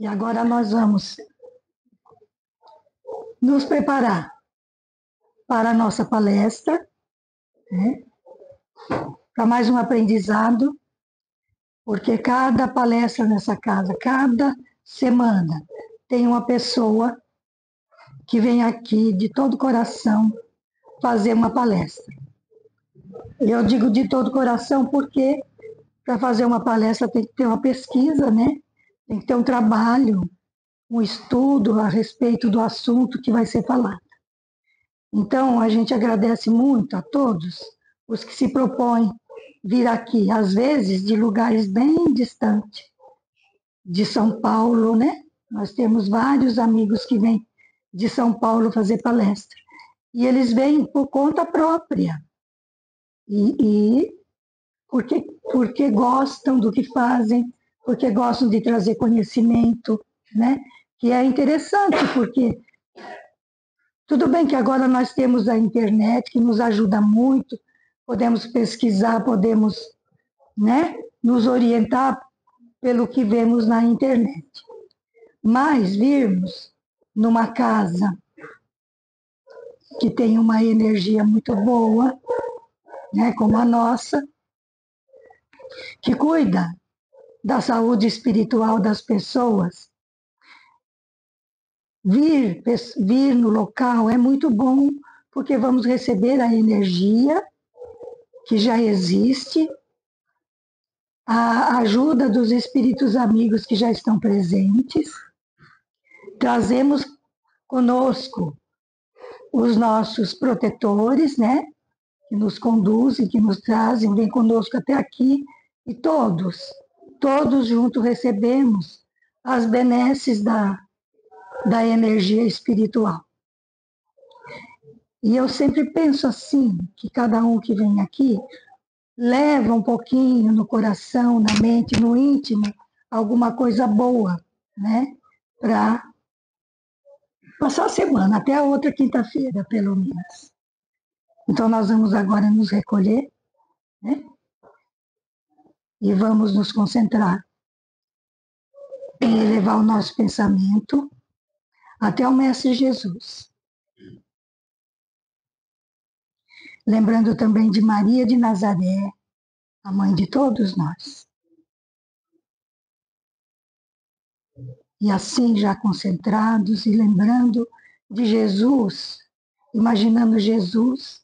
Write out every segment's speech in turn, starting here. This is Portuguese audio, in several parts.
E agora nós vamos nos preparar para a nossa palestra, né? Para mais um aprendizado, porque cada palestra nessa casa, cada semana, tem uma pessoa que vem aqui de todo o coração fazer uma palestra. Eu digo de todo o coração porque para fazer uma palestra tem que ter uma pesquisa, né? Tem que ter um trabalho, um estudo a respeito do assunto que vai ser falado. Então, a gente agradece muito a todos os que se propõem vir aqui, às vezes de lugares bem distantes de São Paulo, né? Nós temos vários amigos que vêm de São Paulo fazer palestra. E eles vêm por conta própria. E porque gostam do que fazem, porque gostam de trazer conhecimento, né? Que é interessante, porque tudo bem que agora nós temos a internet, que nos ajuda muito, podemos pesquisar, podemos, né, nos orientar pelo que vemos na internet. Mas virmos numa casa que tem uma energia muito boa, né, como a nossa, que cuida da saúde espiritual das pessoas, vir no local é muito bom, porque vamos receber a energia que já existe, a ajuda dos espíritos amigos que já estão presentes, trazemos conosco os nossos protetores, né, que nos conduzem, que nos trazem, vêm conosco até aqui, e todos juntos recebemos as benesses da energia espiritual. E eu sempre penso assim, que cada um que vem aqui leva um pouquinho no coração, na mente, no íntimo, alguma coisa boa, né? Para passar a semana, até a outra quinta-feira, pelo menos. Então, nós vamos agora nos recolher, né? E vamos nos concentrar em elevar o nosso pensamento até o Mestre Jesus. Lembrando também de Maria de Nazaré, a mãe de todos nós. E assim, já concentrados e lembrando de Jesus, imaginando Jesus,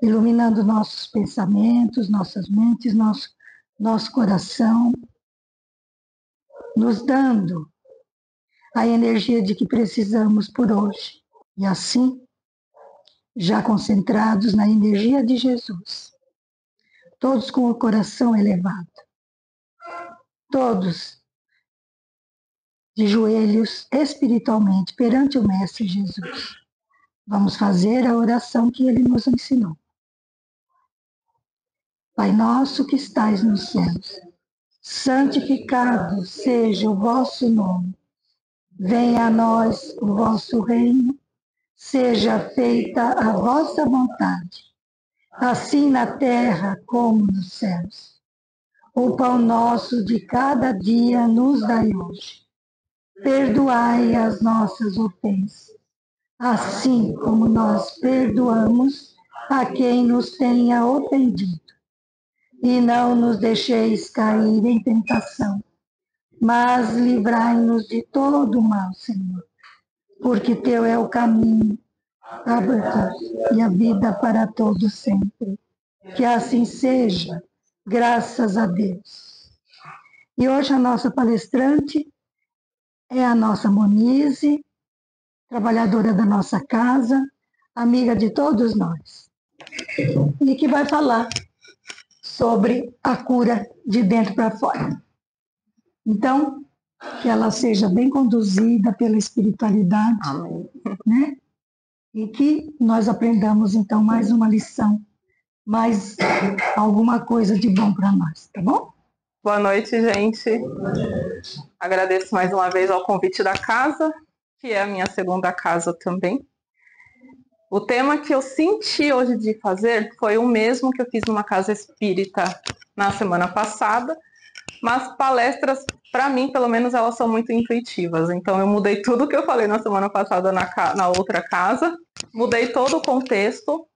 iluminando nossos pensamentos, nossas mentes, nosso coração, nos dando a energia de que precisamos por hoje. E assim, já concentrados na energia de Jesus, todos com o coração elevado, todos de joelhos espiritualmente perante o Mestre Jesus. Vamos fazer a oração que ele nos ensinou. Pai nosso que estais nos céus, santificado seja o vosso nome. Venha a nós o vosso reino, seja feita a vossa vontade, assim na terra como nos céus. O pão nosso de cada dia nos dai hoje. Perdoai as nossas ofensas, assim como nós perdoamos a quem nos tenha ofendido. E não nos deixeis cair em tentação, mas livrai-nos de todo o mal, Senhor. Porque teu é o caminho, a verdade e a vida para todos sempre. Que assim seja, graças a Deus. E hoje a nossa palestrante é a nossa Monize, trabalhadora da nossa casa, amiga de todos nós, e que vai falar sobre a cura de dentro para fora. Então, que ela seja bem conduzida pela espiritualidade. Amém. Né? E que nós aprendamos, então, mais uma lição, mais alguma coisa de bom para nós, tá bom? Boa noite, gente. Agradeço mais uma vez ao convite da casa, que é a minha segunda casa também. O tema que eu senti hoje de fazer foi o mesmo que eu fiz numa casa espírita na semana passada, mas palestras, para mim, pelo menos, elas são muito intuitivas. Então, eu mudei tudo que eu falei na semana passada na outra casa, mudei todo o contexto,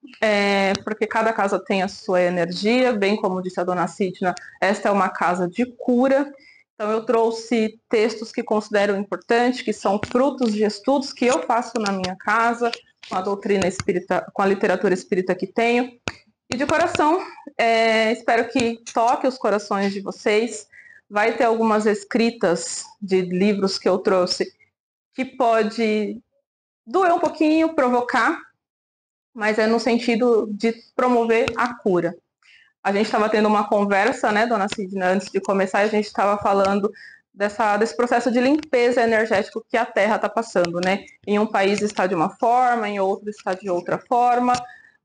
porque cada casa tem a sua energia, bem como disse a dona Sidna, esta é uma casa de cura. Então, eu trouxe textos que considero importantes, que são frutos de estudos que eu faço na minha casa, com a doutrina espírita, com a literatura espírita que tenho. E de coração, espero que toque os corações de vocês. Vai ter algumas escritas de livros que eu trouxe que pode doer um pouquinho, provocar, mas é no sentido de promover a cura. A gente estava tendo uma conversa, né, dona Sidna, antes de começar, a gente estava falando desse processo de limpeza energética que a Terra está passando, né? Em um país está de uma forma, em outro está de outra forma,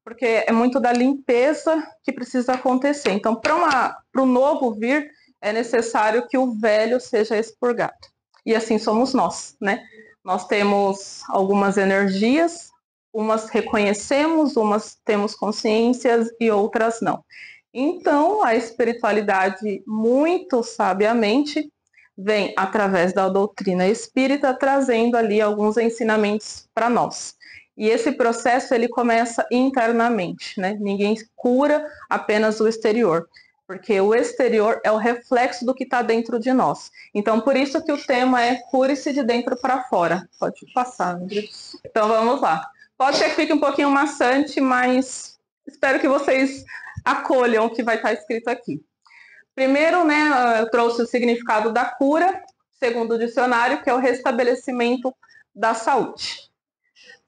porque é muito da limpeza que precisa acontecer. Então, para o novo vir, é necessário que o velho seja expurgado. E assim somos nós, né? Nós temos algumas energias, umas reconhecemos, umas temos consciências e outras não. Então, a espiritualidade, muito sabiamente, vem através da doutrina espírita, trazendo ali alguns ensinamentos para nós. E esse processo, ele começa internamente, né? Ninguém cura apenas o exterior, porque o exterior é o reflexo do que está dentro de nós. Então, por isso que o tema é cure-se de dentro para fora. Pode passar, Ingrid. Então, vamos lá. Pode ser que fique um pouquinho maçante, mas espero que vocês acolham o que vai estar escrito aqui. Primeiro, né, eu trouxe o significado da cura, segundo o dicionário, que é o restabelecimento da saúde.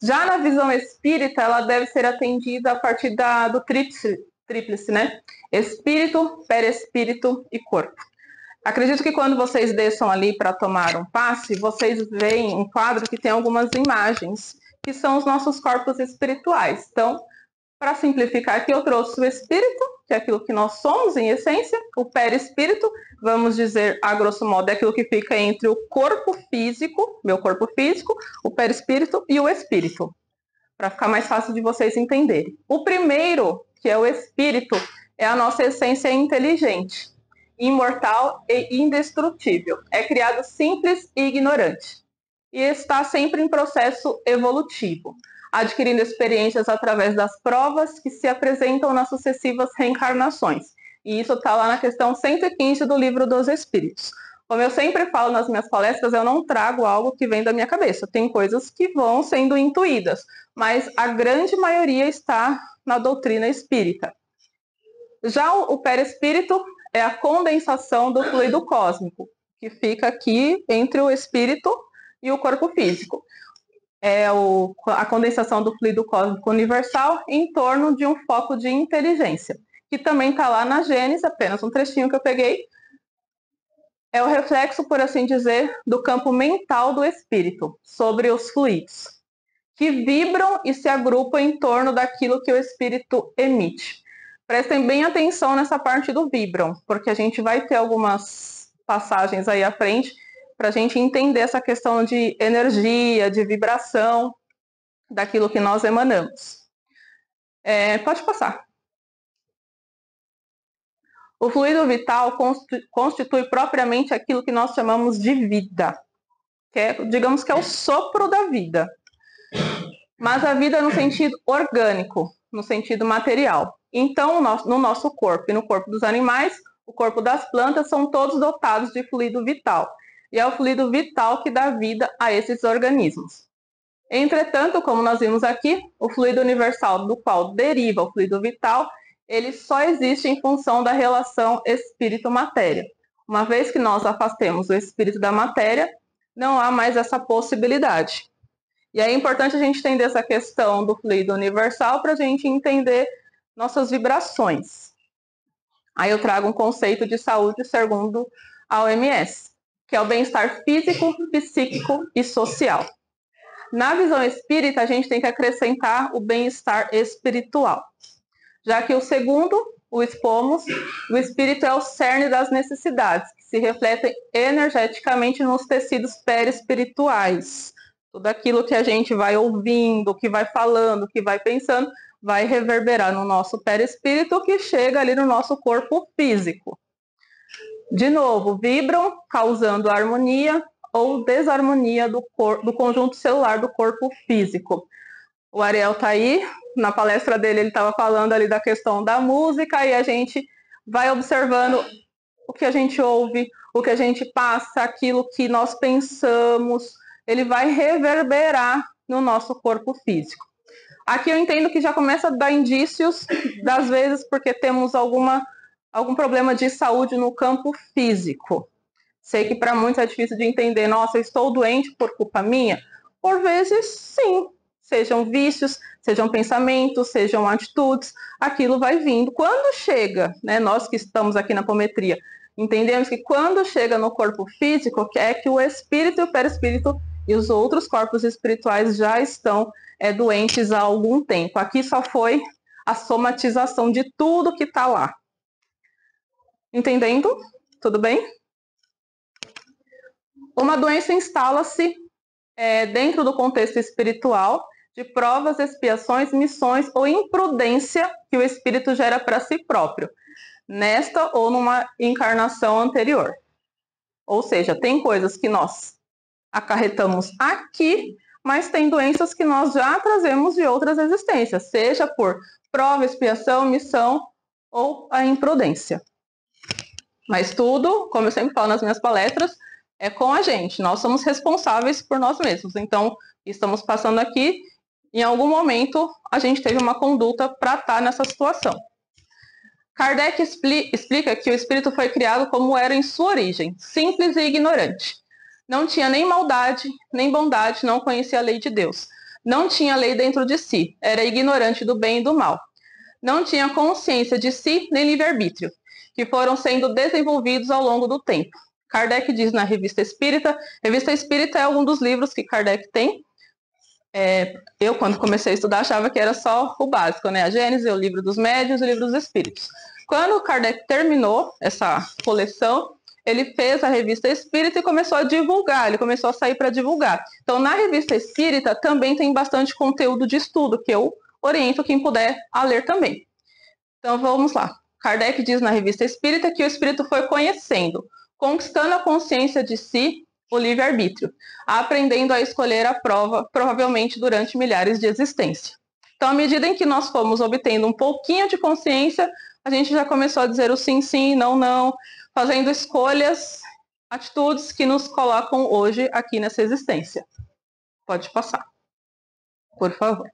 Já na visão espírita, ela deve ser atendida a partir do tríplice, né? Espírito, perispírito e corpo. Acredito que quando vocês desçam ali para tomar um passe, vocês veem um quadro que tem algumas imagens, que são os nossos corpos espirituais. Então, para simplificar aqui, eu trouxe o espírito, que é aquilo que nós somos em essência, o perispírito, vamos dizer, a grosso modo, é aquilo que fica entre o corpo físico, meu corpo físico, o perispírito e o espírito, para ficar mais fácil de vocês entenderem. O primeiro, que é o espírito, é a nossa essência inteligente, imortal e indestrutível. É criado simples e ignorante. E está sempre em processo evolutivo, adquirindo experiências através das provas que se apresentam nas sucessivas reencarnações. E isso está lá na questão 115 do Livro dos Espíritos. Como eu sempre falo nas minhas palestras, eu não trago algo que vem da minha cabeça. Tem coisas que vão sendo intuídas, mas a grande maioria está na doutrina espírita. Já o perispírito é a condensação do fluido cósmico, que fica aqui entre o espírito e o corpo físico. É a condensação do fluido cósmico universal em torno de um foco de inteligência, que também está lá na Gênesis, apenas um trechinho que eu peguei. É o reflexo, por assim dizer, do campo mental do espírito sobre os fluidos, que vibram e se agrupam em torno daquilo que o espírito emite. Prestem bem atenção nessa parte do vibram, porque a gente vai ter algumas passagens aí à frente para a gente entender essa questão de energia, de vibração, daquilo que nós emanamos. Pode passar. O fluido vital constitui propriamente aquilo que nós chamamos de vida, que digamos que é o sopro da vida. Mas a vida no sentido orgânico, no sentido material. Então, no nosso corpo e no corpo dos animais, o corpo das plantas são todos dotados de fluido vital. E é o fluido vital que dá vida a esses organismos. Entretanto, como nós vimos aqui, o fluido universal do qual deriva o fluido vital, ele só existe em função da relação espírito-matéria. Uma vez que nós afastemos o espírito da matéria, não há mais essa possibilidade. E é importante a gente entender essa questão do fluido universal para a gente entender nossas vibrações. Aí eu trago um conceito de saúde segundo a OMS, que é o bem-estar físico, psíquico e social. Na visão espírita, a gente tem que acrescentar o bem-estar espiritual, já que o segundo, o expomos, o espírito é o cerne das necessidades, que se refletem energeticamente nos tecidos perispirituais. Tudo aquilo que a gente vai ouvindo, que vai falando, que vai pensando, vai reverberar no nosso perispírito, que chega ali no nosso corpo físico. De novo, vibram, causando harmonia ou desarmonia do conjunto celular do corpo físico. O Ariel está aí, na palestra dele ele estava falando ali da questão da música, e a gente vai observando o que a gente ouve, o que a gente passa, aquilo que nós pensamos, ele vai reverberar no nosso corpo físico. Aqui eu entendo que já começa a dar indícios, das vezes, porque temos algum problema de saúde no campo físico. Sei que para muitos é difícil de entender, nossa, eu estou doente por culpa minha? Por vezes, sim. Sejam vícios, sejam pensamentos, sejam atitudes, aquilo vai vindo. Quando chega, né, nós que estamos aqui na apometria, entendemos que quando chega no corpo físico, é que o espírito e o perispírito e os outros corpos espirituais já estão doentes há algum tempo. Aqui só foi a somatização de tudo que está lá. Entendendo? Tudo bem? Uma doença instala-se dentro do contexto espiritual de provas, expiações, missões ou imprudência que o espírito gera para si próprio, nesta ou numa encarnação anterior. Ou seja, tem coisas que nós acarretamos aqui, mas tem doenças que nós já trazemos de outras existências, seja por prova, expiação, missão ou a imprudência. Mas tudo, como eu sempre falo nas minhas palestras, é com a gente. Nós somos responsáveis por nós mesmos. Então, estamos passando aqui, em algum momento, a gente teve uma conduta para estar nessa situação. Kardec explica que o espírito foi criado como era em sua origem, simples e ignorante. Não tinha nem maldade, nem bondade, não conhecia a lei de Deus. Não tinha lei dentro de si, era ignorante do bem e do mal. Não tinha consciência de si, nem livre-arbítrio, que foram sendo desenvolvidos ao longo do tempo. Kardec diz na Revista Espírita é um dos livros que Kardec tem. Eu, quando comecei a estudar, achava que era só o básico, né? A Gênese, o Livro dos Médiuns e o Livro dos Espíritos. Quando Kardec terminou essa coleção, ele fez a Revista Espírita e começou a divulgar, ele começou a sair para divulgar. Então, na Revista Espírita também tem bastante conteúdo de estudo, que eu oriento quem puder a ler também. Então, vamos lá. Kardec diz na Revista Espírita que o espírito foi conhecendo, conquistando a consciência de si, o livre-arbítrio, aprendendo a escolher a prova, provavelmente durante milhares de existências. Então, à medida em que nós fomos obtendo um pouquinho de consciência, a gente já começou a dizer o sim, sim, não, não, fazendo escolhas, atitudes que nos colocam hoje aqui nessa existência. Pode passar, por favor.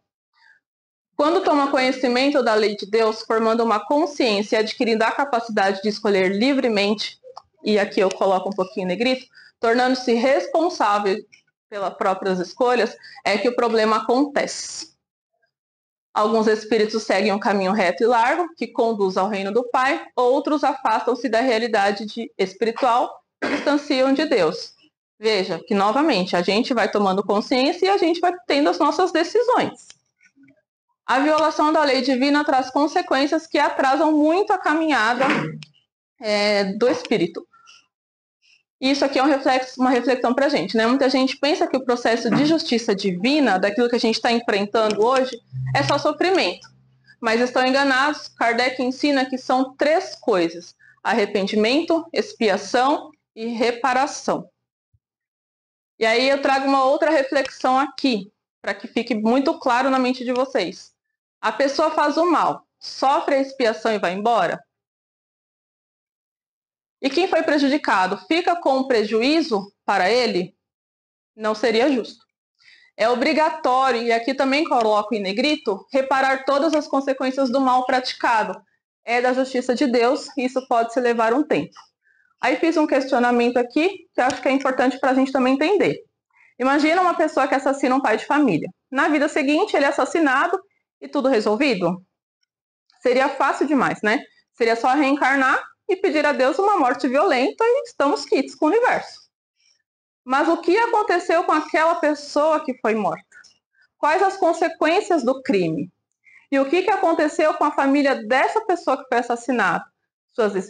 Quando toma conhecimento da lei de Deus, formando uma consciência e adquirindo a capacidade de escolher livremente, e aqui eu coloco um pouquinho em negrito, tornando-se responsável pelas próprias escolhas, é que o problema acontece. Alguns espíritos seguem um caminho reto e largo, que conduz ao reino do Pai, outros afastam-se da realidade espiritual e distanciam de Deus. Veja que, novamente, a gente vai tomando consciência e a gente vai tendo as nossas decisões. A violação da lei divina traz consequências que atrasam muito a caminhada do espírito. Isso aqui é uma reflexão para a gente, né? Muita gente pensa que o processo de justiça divina, daquilo que a gente está enfrentando hoje, é só sofrimento. Mas estão enganados. Kardec ensina que são 3 coisas: arrependimento, expiação e reparação. E aí eu trago uma outra reflexão aqui, para que fique muito claro na mente de vocês. A pessoa faz o mal, sofre a expiação e vai embora? E quem foi prejudicado fica com um prejuízo para ele? Não seria justo. É obrigatório, e aqui também coloco em negrito, reparar todas as consequências do mal praticado. É da justiça de Deus e isso pode se levar um tempo. Aí fiz um questionamento aqui que eu acho que é importante para a gente também entender. Imagina uma pessoa que assassina um pai de família. Na vida seguinte, ele é assassinado e tudo resolvido? Seria fácil demais, né? Seria só reencarnar e pedir a Deus uma morte violenta e estamos quites com o universo. Mas o que aconteceu com aquela pessoa que foi morta? Quais as consequências do crime? E o que aconteceu com a família dessa pessoa que foi assassinada?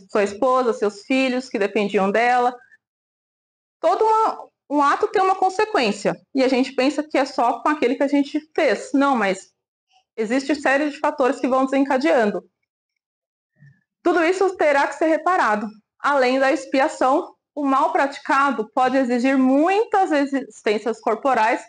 Sua esposa, seus filhos que dependiam dela. Todo um ato tem uma consequência. E a gente pensa que é só com aquele que a gente fez. Não, mas existe série de fatores que vão desencadeando. Tudo isso terá que ser reparado. Além da expiação, o mal praticado pode exigir muitas existências corporais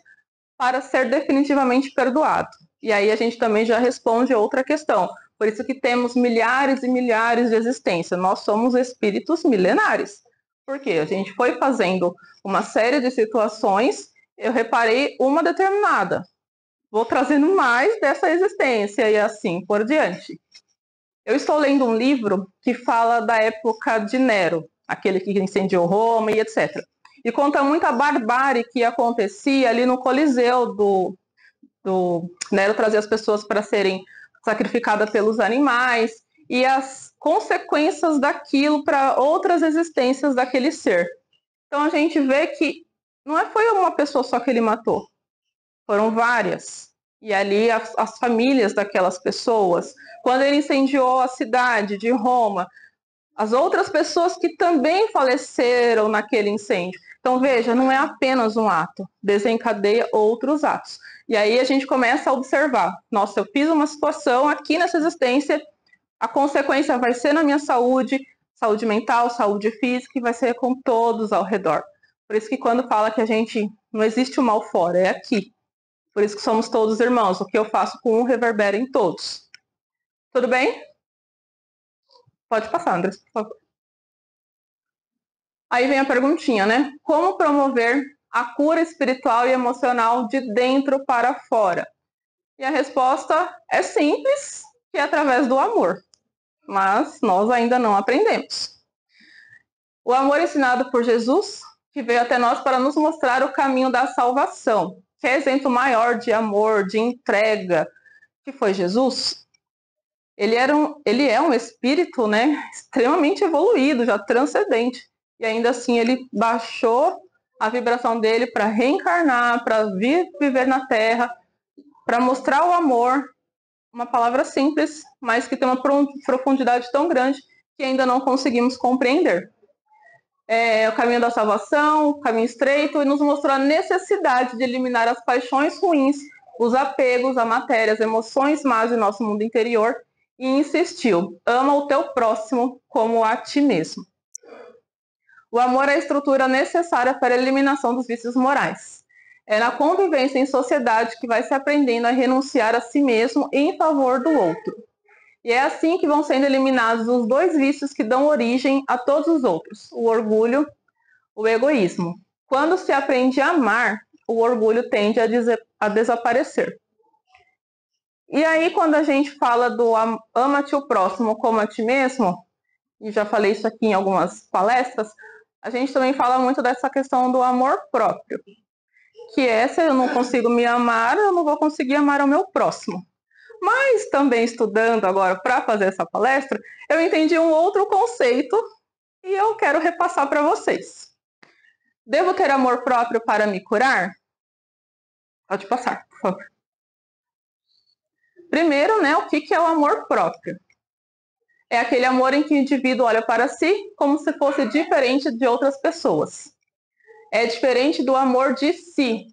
para ser definitivamente perdoado. E aí a gente também já responde outra questão. Por isso que temos milhares e milhares de existências. Nós somos espíritos milenares. Porque a gente foi fazendo uma série de situações, eu reparei uma determinada. Vou trazendo mais dessa existência e assim por diante. Eu estou lendo um livro que fala da época de Nero, aquele que incendiou Roma e etc. E conta muita barbárie que acontecia ali no Coliseu do Nero, trazia as pessoas para serem sacrificadas pelos animais e as consequências daquilo para outras existências daquele ser. Então a gente vê que não foi uma pessoa só que ele matou, foram várias. E ali as famílias daquelas pessoas, quando ele incendiou a cidade de Roma, as outras pessoas que também faleceram naquele incêndio. Então veja, não é apenas um ato, desencadeia outros atos. E aí a gente começa a observar, nossa, eu fiz uma situação aqui nessa existência, a consequência vai ser na minha saúde, saúde mental, saúde física, e vai ser com todos ao redor. Por isso que quando fala que a gente não existe o mal fora, é aqui. Por isso que somos todos irmãos. O que eu faço com um reverbera em todos. Tudo bem? Pode passar, André, por favor. Aí vem a perguntinha, né? Como promover a cura espiritual e emocional de dentro para fora? E a resposta é simples, que é através do amor. Mas nós ainda não aprendemos. O amor ensinado por Jesus, que veio até nós para nos mostrar o caminho da salvação, que é exemplo maior de amor, de entrega, que foi Jesus. Ele é um espírito, né, extremamente evoluído, já transcendente. E ainda assim ele baixou a vibração dele para reencarnar, para vir viver na Terra, para mostrar o amor. Uma palavra simples, mas que tem uma profundidade tão grande que ainda não conseguimos compreender. É o caminho da salvação, o caminho estreito, e nos mostrou a necessidade de eliminar as paixões ruins, os apegos à matéria, as emoções más do nosso mundo interior, e insistiu: ama o teu próximo como a ti mesmo. O amor é a estrutura necessária para a eliminação dos vícios morais. É na convivência em sociedade que vai se aprendendo a renunciar a si mesmo em favor do outro. E é assim que vão sendo eliminados os dois vícios que dão origem a todos os outros: o orgulho, o egoísmo. Quando se aprende a amar, o orgulho tende a desaparecer. E aí, quando a gente fala do ama-te o próximo como a ti mesmo, e já falei isso aqui em algumas palestras, a gente também fala muito dessa questão do amor próprio, que é, se eu não consigo me amar, eu não vou conseguir amar o meu próximo. Mas também estudando agora para fazer essa palestra, eu entendi um outro conceito e eu quero repassar para vocês. Devo ter amor próprio para me curar? Pode passar, por favor. Primeiro, né, o que é o amor próprio? É aquele amor em que o indivíduo olha para si como se fosse diferente de outras pessoas. É diferente do amor de si.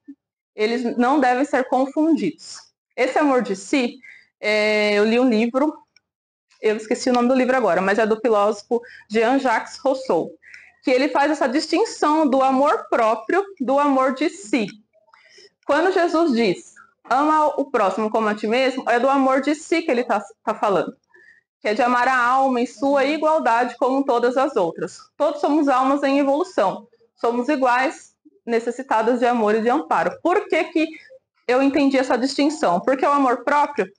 Eles não devem ser confundidos. Esse amor de si, eu li um livro, eu esqueci o nome do livro agora, mas é do filósofo Jean-Jacques Rousseau, que ele faz essa distinção do amor próprio do amor de si. Quando Jesus diz, ama o próximo como a ti mesmo, é do amor de si que ele está falando, que é de amar a alma em sua igualdade como todas as outras. Todos somos almas em evolução, somos iguais, necessitadas de amor e de amparo. Por que eu entendi essa distinção? Porque o amor próprio,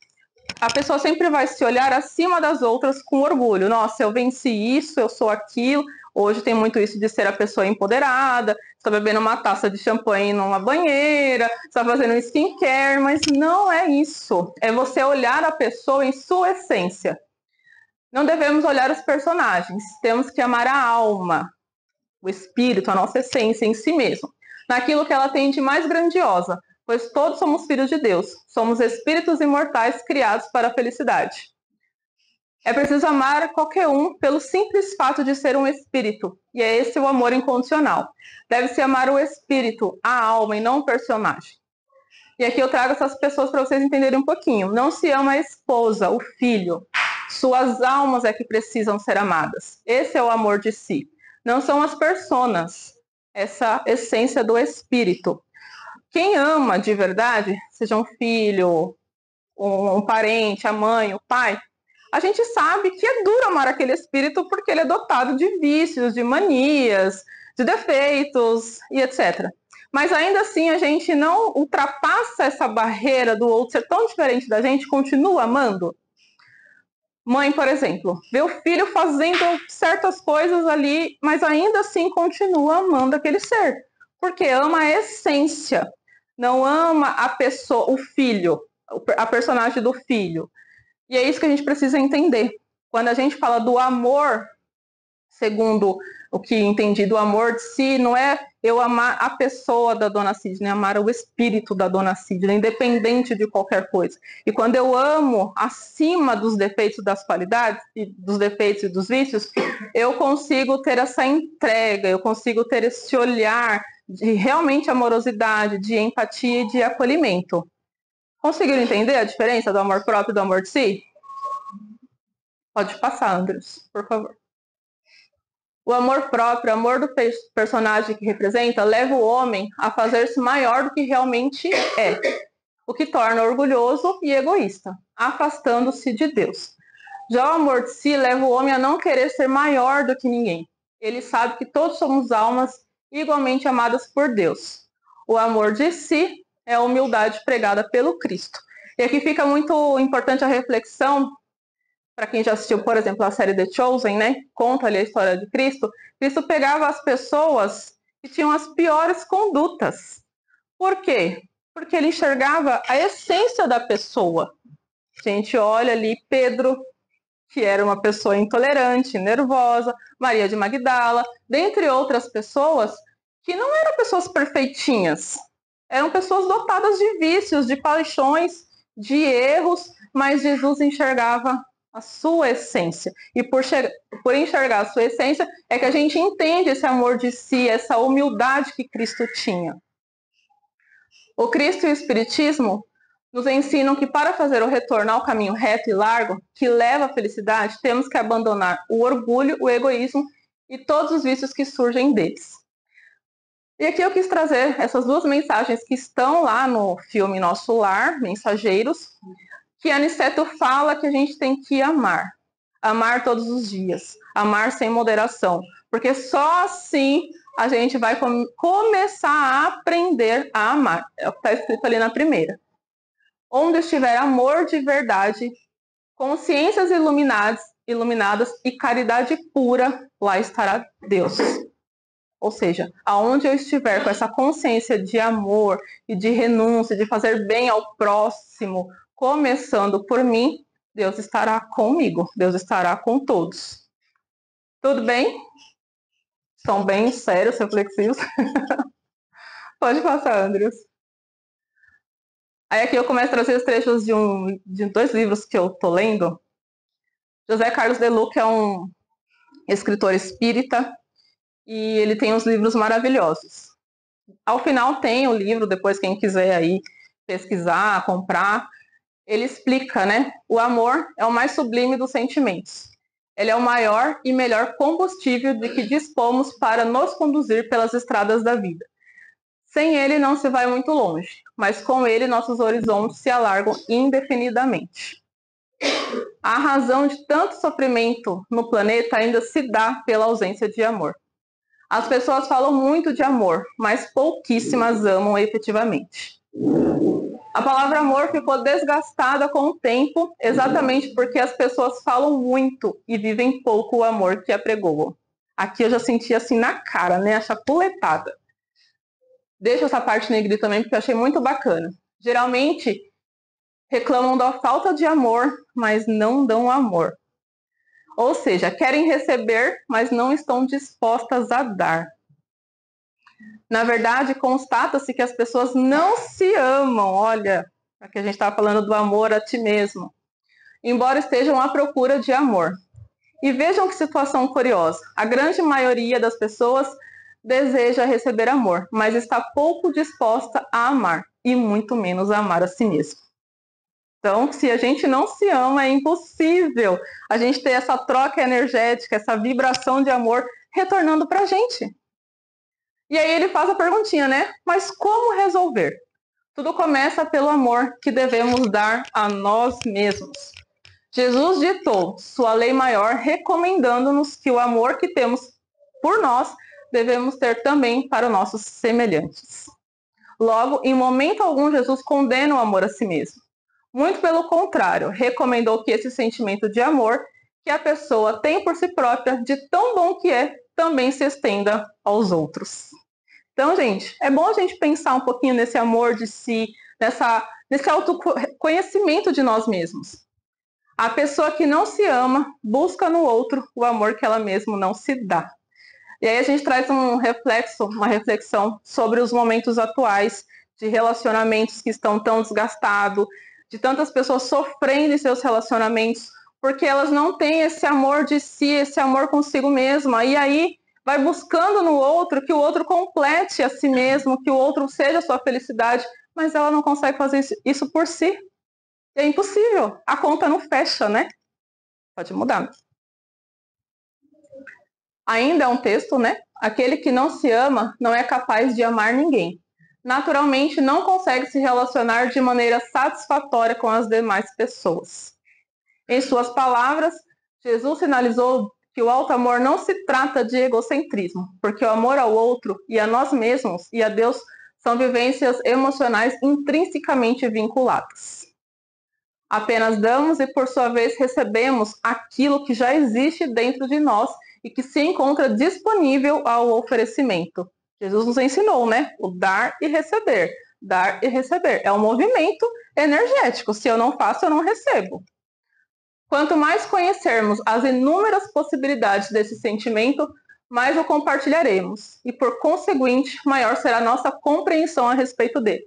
a pessoa sempre vai se olhar acima das outras com orgulho. Nossa, eu venci isso, eu sou aquilo. Hoje tem muito isso de ser a pessoa empoderada, está bebendo uma taça de champanhe numa banheira, está fazendo um skincare, mas não é isso. É você olhar a pessoa em sua essência. Não devemos olhar os personagens, temos que amar a alma, o espírito, a nossa essência em si mesmo, naquilo que ela tem de mais grandiosa, pois todos somos filhos de Deus, somos espíritos imortais criados para a felicidade. É preciso amar qualquer um pelo simples fato de ser um espírito, e é esse o amor incondicional. Deve-se amar o espírito, a alma, e não o personagem. E aqui eu trago essas pessoas para vocês entenderem um pouquinho. Não se ama a esposa, o filho. Suas almas é que precisam ser amadas. Esse é o amor de si. Não são as personas, essa essência do espírito. Quem ama de verdade, seja um filho, um parente, a mãe, o pai, a gente sabe que é duro amar aquele espírito porque ele é dotado de vícios, de manias, de defeitos e etc. Mas ainda assim a gente não ultrapassa essa barreira do outro ser tão diferente da gente, continua amando. Mãe, por exemplo, vê o filho fazendo certas coisas ali, mas ainda assim continua amando aquele ser, porque ama a essência, não ama a pessoa, o filho, a personagem do filho. E é isso que a gente precisa entender. Quando a gente fala do amor, segundo o que entendi do amor de si, não é eu amar a pessoa da Dona Sidney, amar o espírito da Dona Sidney, independente de qualquer coisa. E quando eu amo acima dos defeitos, das qualidades, e dos defeitos e dos vícios, eu consigo ter essa entrega, eu consigo ter esse olhar de realmente amorosidade, de empatia e de acolhimento. Conseguiram entender a diferença do amor próprio e do amor de si? Pode passar, Andrews, por favor. O amor próprio, o amor do personagem que representa, leva o homem a fazer-se maior do que realmente é, o que torna orgulhoso e egoísta, afastando-se de Deus. Já o amor de si leva o homem a não querer ser maior do que ninguém. Ele sabe que todos somos almas igualmente amadas por Deus. O amor de si é a humildade pregada pelo Cristo. E aqui fica muito importante a reflexão. Para quem já assistiu, por exemplo, a série The Chosen, né? Conta ali a história de Cristo. Cristo pegava as pessoas que tinham as piores condutas. Por quê? Porque ele enxergava a essência da pessoa. A gente olha ali Pedro, que era uma pessoa intolerante, nervosa, Maria de Magdala, dentre outras pessoas que não eram pessoas perfeitinhas. Eram pessoas dotadas de vícios, de paixões, de erros, mas Jesus enxergava a sua essência. E por enxergar a sua essência, é que a gente entende esse amor de si, essa humildade que Cristo tinha. O Cristo e o Espiritismo nos ensinam que para fazer o retorno ao caminho reto e largo, que leva à felicidade, temos que abandonar o orgulho, o egoísmo e todos os vícios que surgem deles. E aqui eu quis trazer essas duas mensagens que estão lá no filme Nosso Lar, Mensageiros, que Aniceto fala que a gente tem que amar. Amar todos os dias. Amar sem moderação. Porque só assim a gente vai começar a aprender a amar. É o que está escrito ali na primeira. Onde estiver amor de verdade, consciências iluminadas e caridade pura, lá estará Deus. Ou seja, aonde eu estiver com essa consciência de amor e de renúncia, de fazer bem ao próximo, começando por mim, Deus estará comigo, Deus estará com todos. Tudo bem? São bem sérios, reflexivos. Pode passar, Andrews. Aí aqui eu começo a trazer os trechos de dois livros que eu estou lendo. José Carlos de Luca é um escritor espírita e ele tem uns livros maravilhosos. Ao final tem o livro, depois quem quiser aí pesquisar, comprar, ele explica, né? O amor é o mais sublime dos sentimentos. Ele é o maior e melhor combustível de que dispomos para nos conduzir pelas estradas da vida. Sem ele não se vai muito longe, mas com ele nossos horizontes se alargam indefinidamente. A razão de tanto sofrimento no planeta ainda se dá pela ausência de amor. As pessoas falam muito de amor, mas pouquíssimas amam efetivamente. A palavra amor ficou desgastada com o tempo, exatamente porque as pessoas falam muito e vivem pouco o amor que apregoam. Aqui eu já senti assim na cara, né? A chapuletada. Deixa essa parte negra também, porque eu achei muito bacana. Geralmente, reclamam da falta de amor, mas não dão amor. Ou seja, querem receber, mas não estão dispostas a dar. Na verdade, constata-se que as pessoas não se amam. Olha, aqui a gente está falando do amor a ti mesmo. Embora estejam à procura de amor. E vejam que situação curiosa. A grande maioria das pessoas deseja receber amor, mas está pouco disposta a amar, e muito menos a amar a si mesma. Então, se a gente não se ama, é impossível a gente ter essa troca energética, essa vibração de amor retornando para a gente. E aí ele faz a perguntinha, né? Mas como resolver? Tudo começa pelo amor que devemos dar a nós mesmos. Jesus ditou sua lei maior, recomendando-nos que o amor que temos por nós devemos ter também para os nossos semelhantes. Logo, em momento algum, Jesus condena o amor a si mesmo. Muito pelo contrário, recomendou que esse sentimento de amor que a pessoa tem por si própria, de tão bom que é, também se estenda aos outros. Então, gente, é bom a gente pensar um pouquinho nesse amor de si, nesse autoconhecimento de nós mesmos. A pessoa que não se ama busca no outro o amor que ela mesma não se dá. E aí a gente traz uma reflexão sobre os momentos atuais de relacionamentos que estão tão desgastados, de tantas pessoas sofrendo em seus relacionamentos, porque elas não têm esse amor de si, esse amor consigo mesma. E aí vai buscando no outro que o outro complete a si mesmo, que o outro seja a sua felicidade, mas ela não consegue fazer isso por si. É impossível, a conta não fecha, né? Pode mudar. Ainda é um texto, né? Aquele que não se ama não é capaz de amar ninguém. Naturalmente, não consegue se relacionar de maneira satisfatória com as demais pessoas. Em suas palavras, Jesus sinalizou que o alto amor não se trata de egocentrismo, porque o amor ao outro e a nós mesmos e a Deus são vivências emocionais intrinsecamente vinculadas. Apenas damos e, por sua vez, recebemos aquilo que já existe dentro de nós e que se encontra disponível ao oferecimento. Jesus nos ensinou, né? O dar e receber. Dar e receber. É um movimento energético. Se eu não faço, eu não recebo. Quanto mais conhecermos as inúmeras possibilidades desse sentimento, mais o compartilharemos. E, por conseguinte, maior será a nossa compreensão a respeito dele.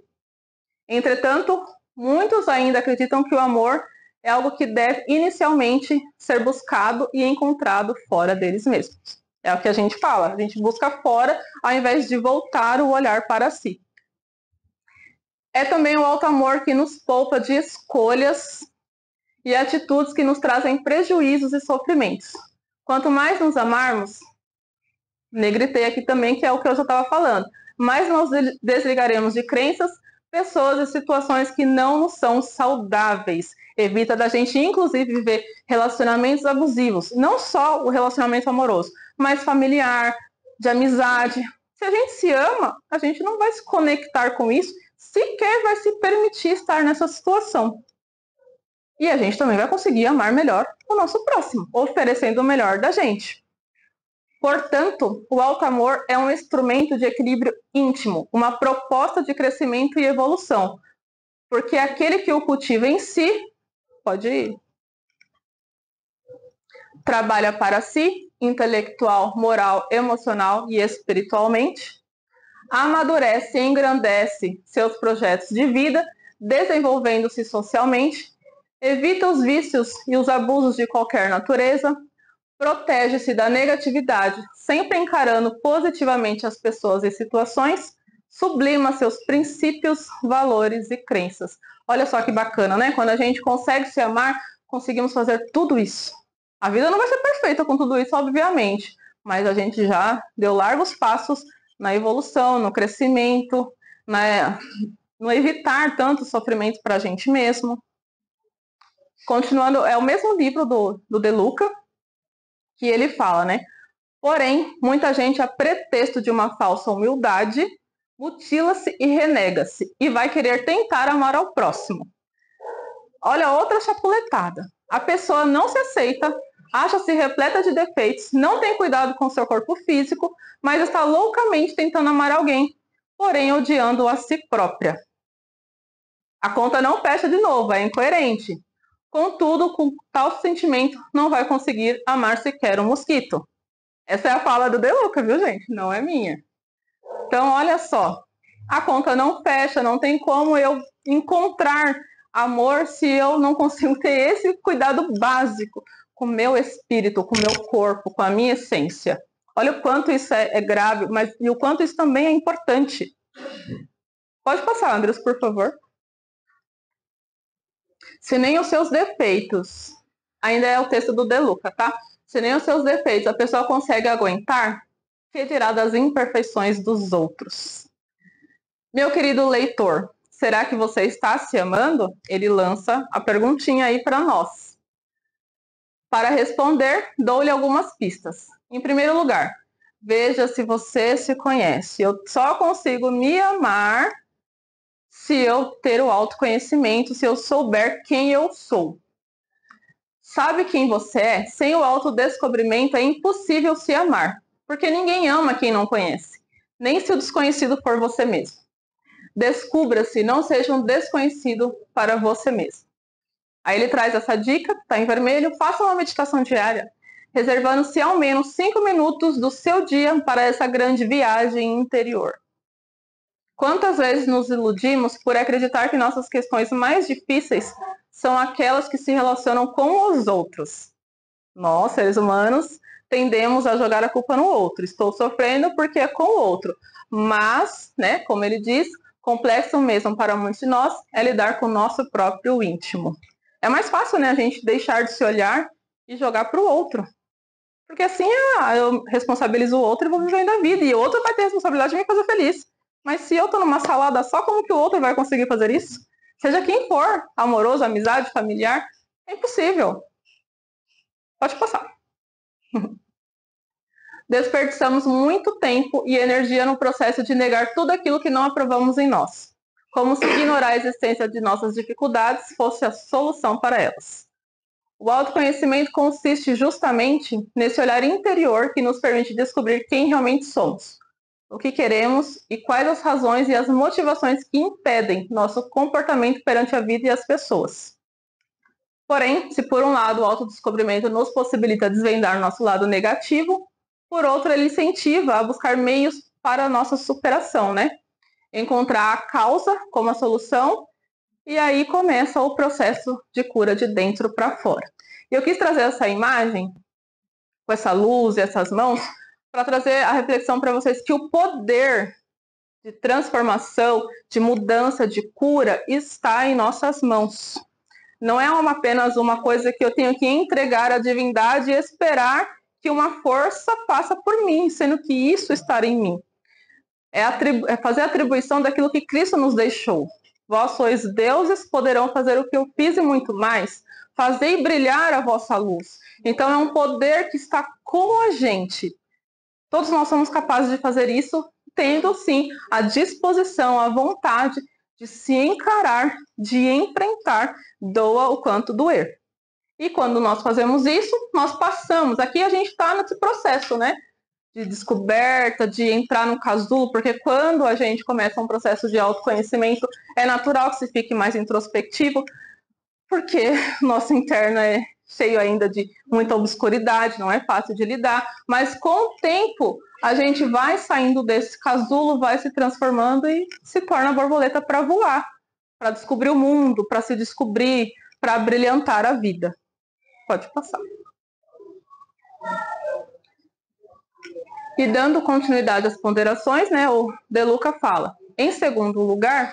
Entretanto, muitos ainda acreditam que o amor é algo que deve inicialmente ser buscado e encontrado fora deles mesmos. É o que a gente fala, a gente busca fora ao invés de voltar o olhar para si. É também o alto amor que nos poupa de escolhas e atitudes que nos trazem prejuízos e sofrimentos. Quanto mais nos amarmos, negritei aqui também, que é o que eu já estava falando, mais nos desligaremos de crenças, pessoas e situações que não nos são saudáveis. Evita da gente, inclusive, viver relacionamentos abusivos. Não só o relacionamento amoroso, mas familiar, de amizade. Se a gente se ama, a gente não vai se conectar com isso, sequer vai se permitir estar nessa situação. E a gente também vai conseguir amar melhor o nosso próximo, oferecendo o melhor da gente. Portanto, o alto amor é um instrumento de equilíbrio íntimo, uma proposta de crescimento e evolução, porque aquele que o cultiva em si, pode ir, trabalha para si, intelectual, moral, emocional e espiritualmente, amadurece e engrandece seus projetos de vida, desenvolvendo-se socialmente, evita os vícios e os abusos de qualquer natureza, protege-se da negatividade, sempre encarando positivamente as pessoas e situações, sublima seus princípios, valores e crenças. Olha só que bacana, né? Quando a gente consegue se amar, conseguimos fazer tudo isso. A vida não vai ser perfeita com tudo isso, obviamente, mas a gente já deu largos passos na evolução, no crescimento, no evitar tanto sofrimento para a gente mesmo. Continuando, é o mesmo livro do De Luca, que ele fala, né? Porém, muita gente, a pretexto de uma falsa humildade, mutila-se e renega-se, e vai querer tentar amar ao próximo. Olha, outra chapuletada. A pessoa não se aceita, acha-se repleta de defeitos, não tem cuidado com seu corpo físico, mas está loucamente tentando amar alguém, porém odiando a si própria. A conta não fecha de novo, é incoerente. Contudo, com tal sentimento, não vai conseguir amar sequer um mosquito. Essa é a fala do De Luca, viu, gente? Não é minha. Então, olha só. A conta não fecha, não tem como eu encontrar amor se eu não consigo ter esse cuidado básico com o meu espírito, com o meu corpo, com a minha essência. Olha o quanto isso é grave, mas e o quanto isso também é importante. Pode passar, Andres, por favor. Se nem os seus defeitos, ainda é o texto do De Luca, tá? Se nem os seus defeitos a pessoa consegue aguentar, que dirá das imperfeições dos outros? Meu querido leitor, será que você está se amando? Ele lança a perguntinha aí para nós. Para responder, dou-lhe algumas pistas. Em primeiro lugar, veja se você se conhece. Eu só consigo me amar se eu ter o autoconhecimento, se eu souber quem eu sou. Sabe quem você é? Sem o autodescobrimento é impossível se amar, porque ninguém ama quem não conhece, nem se o desconhecido for você mesmo. Descubra-se, não seja um desconhecido para você mesmo. Aí ele traz essa dica, está em vermelho, faça uma meditação diária, reservando-se ao menos 5 minutos do seu dia para essa grande viagem interior. Quantas vezes nos iludimos por acreditar que nossas questões mais difíceis são aquelas que se relacionam com os outros? Nós, seres humanos, tendemos a jogar a culpa no outro. Estou sofrendo porque é com o outro. Mas, né, como ele diz, complexo mesmo para muitos de nós é lidar com o nosso próprio íntimo. É mais fácil, né, a gente deixar de se olhar e jogar para o outro. Porque assim, eu responsabilizo o outro e vou vivendo a vida. E o outro vai ter a responsabilidade de me fazer feliz. Mas se eu tô numa salada só, como que o outro vai conseguir fazer isso? Seja quem for, amoroso, amizade, familiar, é impossível. Pode passar. Desperdiçamos muito tempo e energia no processo de negar tudo aquilo que não aprovamos em nós. Como se ignorar a existência de nossas dificuldades fosse a solução para elas. O autoconhecimento consiste justamente nesse olhar interior que nos permite descobrir quem realmente somos, o que queremos e quais as razões e as motivações que impedem nosso comportamento perante a vida e as pessoas. Porém, se por um lado o autodescobrimento nos possibilita desvendar nosso lado negativo, por outro ele incentiva a buscar meios para a nossa superação, né? Encontrar a causa como a solução e aí começa o processo de cura de dentro para fora. E eu quis trazer essa imagem, com essa luz e essas mãos, para trazer a reflexão para vocês que o poder de transformação, de mudança, de cura está em nossas mãos. Não é apenas uma coisa que eu tenho que entregar à divindade e esperar que uma força faça por mim, sendo que isso está em mim. É fazer a atribuição daquilo que Cristo nos deixou. Vós sois deuses, poderão fazer o que eu fiz e muito mais. Fazei brilhar a vossa luz. Então é um poder que está com a gente. Todos nós somos capazes de fazer isso, tendo sim a disposição, a vontade de se encarar, de enfrentar, doa o quanto doer. E quando nós fazemos isso, nós passamos. Aqui a gente está nesse processo, né? De descoberta, de entrar no casulo, porque quando a gente começa um processo de autoconhecimento, é natural que se fique mais introspectivo, porque nosso interno é cheio ainda de muita obscuridade, não é fácil de lidar, mas com o tempo a gente vai saindo desse casulo, vai se transformando e se torna borboleta para voar, para descobrir o mundo, para se descobrir, para brilhantar a vida. Pode passar. E dando continuidade às ponderações, né, o De Luca fala, em segundo lugar,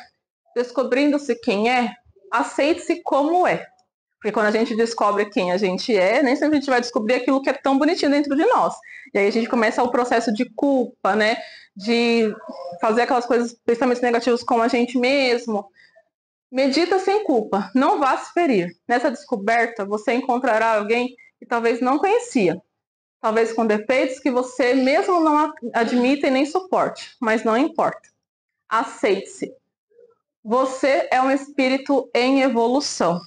descobrindo-se quem é, aceite-se como é. Porque quando a gente descobre quem a gente é, nem sempre a gente vai descobrir aquilo que é tão bonitinho dentro de nós. E aí a gente começa o processo de culpa, né, de fazer aquelas coisas pensamentos negativos com a gente mesmo. Medita sem culpa, não vá se ferir. Nessa descoberta, você encontrará alguém que talvez não conhecia. Talvez com defeitos que você mesmo não admita e nem suporte, mas não importa. Aceite-se. Você é um espírito em evolução.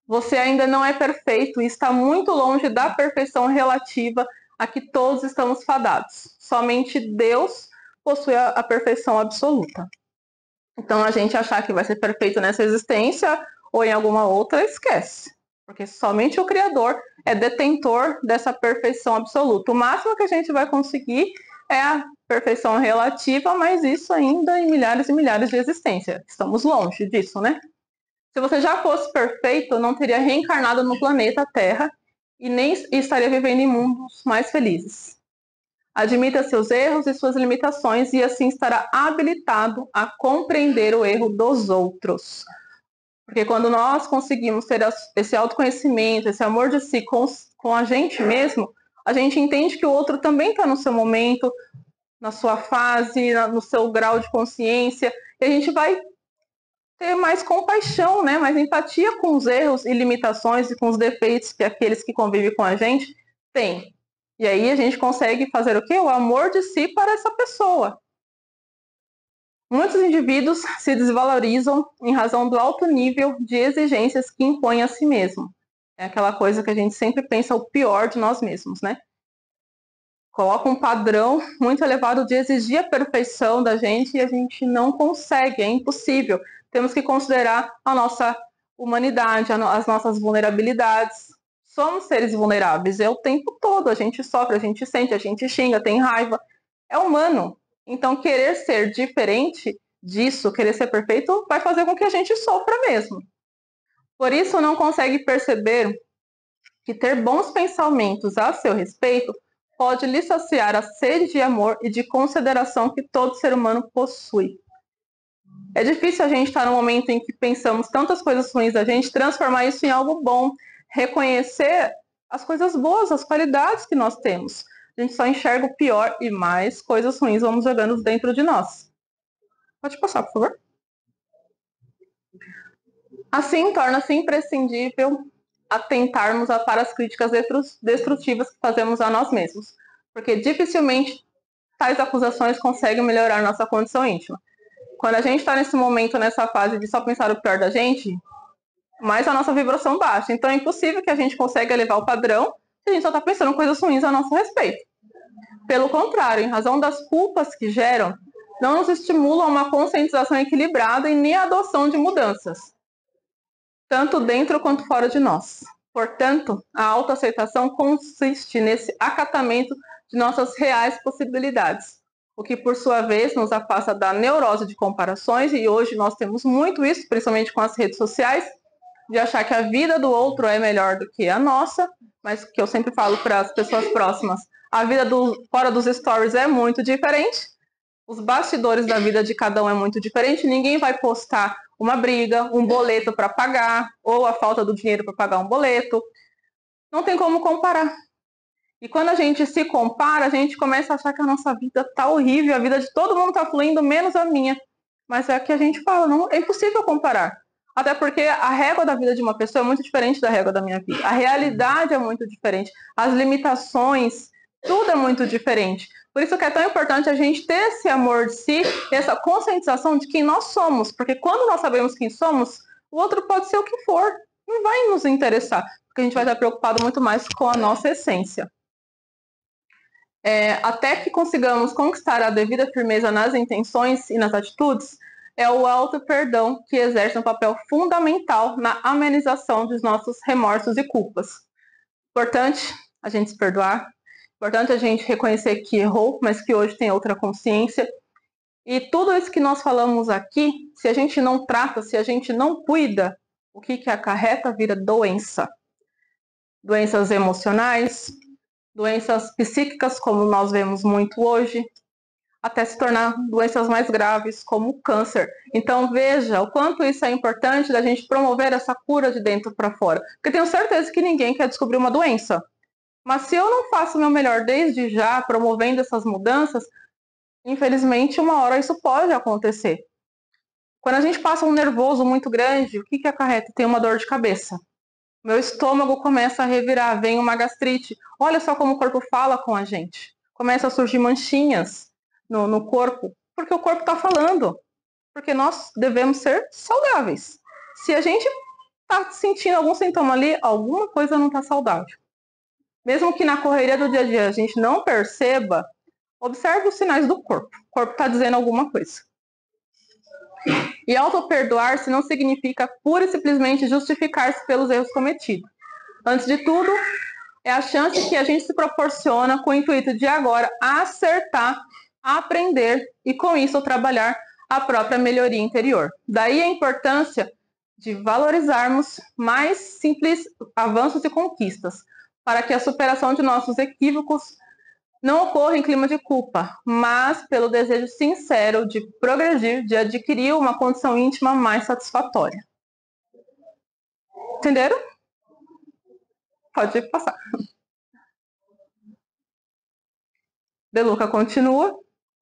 Você ainda não é perfeito e está muito longe da perfeição relativa a que todos estamos fadados. Somente Deus possui a perfeição absoluta. Então, a gente achar que vai ser perfeito nessa existência ou em alguma outra, esquece. Porque somente o Criador é detentor dessa perfeição absoluta. O máximo que a gente vai conseguir é a perfeição relativa, mas isso ainda em milhares e milhares de existências. Estamos longe disso, né? Se você já fosse perfeito, não teria reencarnado no planeta Terra e nem estaria vivendo em mundos mais felizes. Admita seus erros e suas limitações e assim estará habilitado a compreender o erro dos outros. Porque quando nós conseguimos ter esse autoconhecimento, esse amor de si com a gente mesmo, a gente entende que o outro também está no seu momento, na sua fase, no seu grau de consciência, e a gente vai ter mais compaixão, né? Mais empatia com os erros e limitações e com os defeitos que aqueles que convivem com a gente têm. E aí a gente consegue fazer o quê? O amor de si para essa pessoa. Muitos indivíduos se desvalorizam em razão do alto nível de exigências que impõem a si mesmo. É aquela coisa que a gente sempre pensa o pior de nós mesmos, né? Coloca um padrão muito elevado de exigir a perfeição da gente e a gente não consegue, é impossível. Temos que considerar a nossa humanidade, as nossas vulnerabilidades. Somos seres vulneráveis, é o tempo todo, a gente sofre, a gente sente, a gente xinga, tem raiva. É humano. Então, querer ser diferente disso, querer ser perfeito, vai fazer com que a gente sofra mesmo. Por isso, não consegue perceber que ter bons pensamentos a seu respeito pode lhe saciar a sede de amor e de consideração que todo ser humano possui. É difícil a gente estar no momento em que pensamos tantas coisas ruins da gente, transformar isso em algo bom, reconhecer as coisas boas, as qualidades que nós temos. A gente só enxerga o pior e mais coisas ruins vamos jogando dentro de nós. Pode passar, por favor. Assim, torna-se imprescindível atentarmos para as críticas destrutivas que fazemos a nós mesmos, porque dificilmente tais acusações conseguem melhorar nossa condição íntima. Quando a gente está nesse momento, nessa fase de só pensar o pior da gente, mais a nossa vibração baixa. Então é impossível que a gente consiga elevar o padrão se a gente só está pensando coisas ruins a nosso respeito. Pelo contrário, em razão das culpas que geram, não nos estimulam a uma conscientização equilibrada e nem a adoção de mudanças, tanto dentro quanto fora de nós. Portanto, a autoaceitação consiste nesse acatamento de nossas reais possibilidades, o que, por sua vez, nos afasta da neurose de comparações, e hoje nós temos muito isso, principalmente com as redes sociais, de achar que a vida do outro é melhor do que a nossa, mas que eu sempre falo para as pessoas próximas, a vida fora dos stories é muito diferente, os bastidores da vida de cada um é muito diferente, ninguém vai postar uma briga, um boleto para pagar, ou a falta do dinheiro para pagar um boleto. Não tem como comparar. E quando a gente se compara, a gente começa a achar que a nossa vida está horrível, a vida de todo mundo está fluindo, menos a minha. Mas é que a gente fala, não, é impossível comparar. Até porque a régua da vida de uma pessoa é muito diferente da régua da minha vida. A realidade é muito diferente. As limitações, tudo é muito diferente. Por isso que é tão importante a gente ter esse amor de si, essa conscientização de quem nós somos. Porque quando nós sabemos quem somos, o outro pode ser o que for. Não vai nos interessar. Porque a gente vai estar preocupado muito mais com a nossa essência. Até que consigamos conquistar a devida firmeza nas intenções e nas atitudes, é o auto-perdão que exerce um papel fundamental na amenização dos nossos remorsos e culpas. Importante a gente se perdoar, importante a gente reconhecer que errou, mas que hoje tem outra consciência. E tudo isso que nós falamos aqui, se a gente não trata, se a gente não cuida, o que acarreta vira doença. Doenças emocionais, doenças psíquicas, como nós vemos muito hoje, até se tornar doenças mais graves, como o câncer. Então veja o quanto isso é importante da gente promover essa cura de dentro para fora. Porque tenho certeza que ninguém quer descobrir uma doença. Mas se eu não faço o meu melhor desde já, promovendo essas mudanças, infelizmente uma hora isso pode acontecer. Quando a gente passa um nervoso muito grande, o que acarreta? Tem uma dor de cabeça. Meu estômago começa a revirar, vem uma gastrite. Olha só como o corpo fala com a gente. Começa a surgir manchinhas no corpo, porque o corpo está falando. Porque nós devemos ser saudáveis. Se a gente está sentindo algum sintoma ali, alguma coisa não está saudável. Mesmo que na correria do dia a dia a gente não perceba, observe os sinais do corpo. O corpo está dizendo alguma coisa. E auto-perdoar-se não significa pura e simplesmente justificar-se pelos erros cometidos. Antes de tudo, é a chance que a gente se proporciona com o intuito de agora acertar, aprender e com isso trabalhar a própria melhoria interior. Daí a importância de valorizarmos mais simples avanços e conquistas, para que a superação de nossos equívocos não ocorra em clima de culpa, mas pelo desejo sincero de progredir, de adquirir uma condição íntima mais satisfatória. Entenderam? Pode passar. De Luca continua.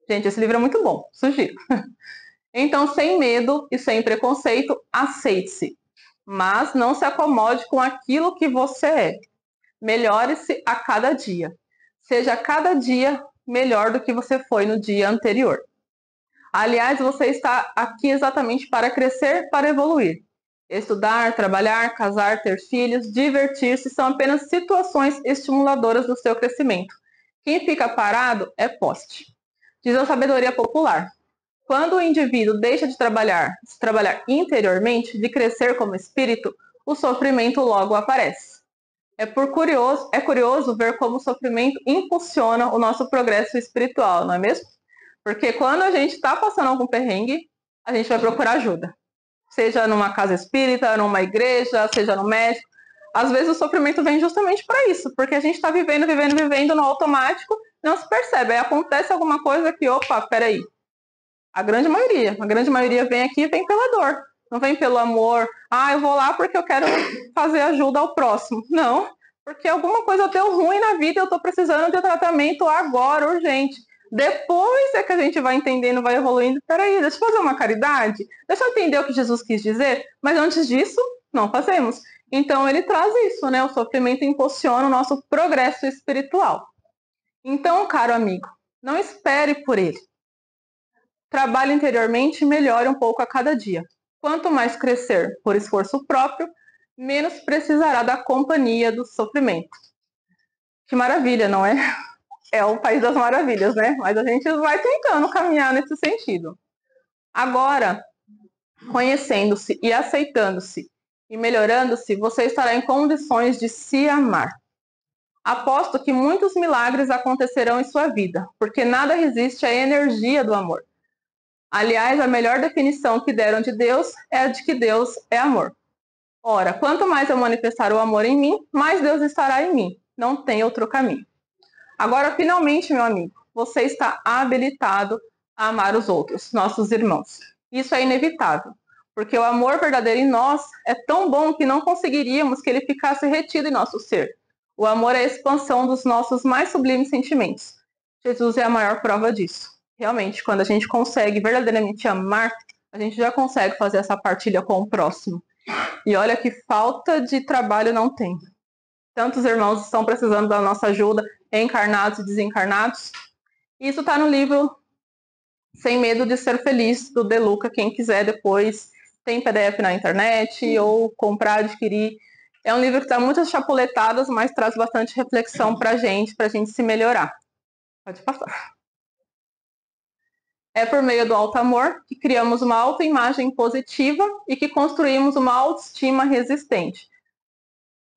Gente, esse livro é muito bom, sugiro. Então, sem medo e sem preconceito, aceite-se, mas não se acomode com aquilo que você é. Melhore-se a cada dia. Seja cada dia melhor do que você foi no dia anterior. Aliás, você está aqui exatamente para crescer, para evoluir. Estudar, trabalhar, casar, ter filhos, divertir-se são apenas situações estimuladoras do seu crescimento. Quem fica parado é poste. Diz a sabedoria popular. Quando o indivíduo deixa de se trabalhar interiormente, de crescer como espírito, o sofrimento logo aparece. É curioso ver como o sofrimento impulsiona o nosso progresso espiritual, não é mesmo? Porque quando a gente está passando algum perrengue, a gente vai procurar ajuda. Seja numa casa espírita, numa igreja, seja no médico. Às vezes o sofrimento vem justamente para isso, porque a gente está vivendo no automático, não se percebe. Aí acontece alguma coisa que, opa, peraí. A grande maioria vem aqui e vem pela dor. Não vem pelo amor. Ah, eu vou lá porque eu quero fazer ajuda ao próximo. Não, porque alguma coisa deu ruim na vida e eu estou precisando de tratamento agora, urgente. Depois é que a gente vai entendendo, vai evoluindo. Peraí, deixa eu fazer uma caridade. Deixa eu entender o que Jesus quis dizer. Mas antes disso, não fazemos. Então ele traz isso, né? O sofrimento impulsiona o nosso progresso espiritual. Então, caro amigo, não espere por ele. Trabalhe interiormente e melhore um pouco a cada dia. Quanto mais crescer por esforço próprio, menos precisará da companhia do sofrimento. Que maravilha, não é? É o país das maravilhas, né? Mas a gente vai tentando caminhar nesse sentido. Agora, conhecendo-se e aceitando-se e melhorando-se, você estará em condições de se amar. Aposto que muitos milagres acontecerão em sua vida, porque nada resiste à energia do amor. Aliás, a melhor definição que deram de Deus é a de que Deus é amor. Ora, quanto mais eu manifestar o amor em mim, mais Deus estará em mim. Não tem outro caminho. Agora, finalmente, meu amigo, você está habilitado a amar os outros, nossos irmãos. Isso é inevitável, porque o amor verdadeiro em nós é tão bom que não conseguiríamos que ele ficasse retido em nosso ser. O amor é a expansão dos nossos mais sublimes sentimentos. Jesus é a maior prova disso. Realmente, quando a gente consegue verdadeiramente amar, a gente já consegue fazer essa partilha com o próximo. E olha que falta de trabalho não tem. Tantos irmãos estão precisando da nossa ajuda, encarnados e desencarnados. Isso está no livro Sem Medo de Ser Feliz, do De Luca. Quem quiser depois, tem PDF na internet, ou comprar, adquirir. É um livro que está muitas chapuletadas, mas traz bastante reflexão para a gente se melhorar. Pode passar. É por meio do alto amor que criamos uma autoimagem positiva e que construímos uma autoestima resistente.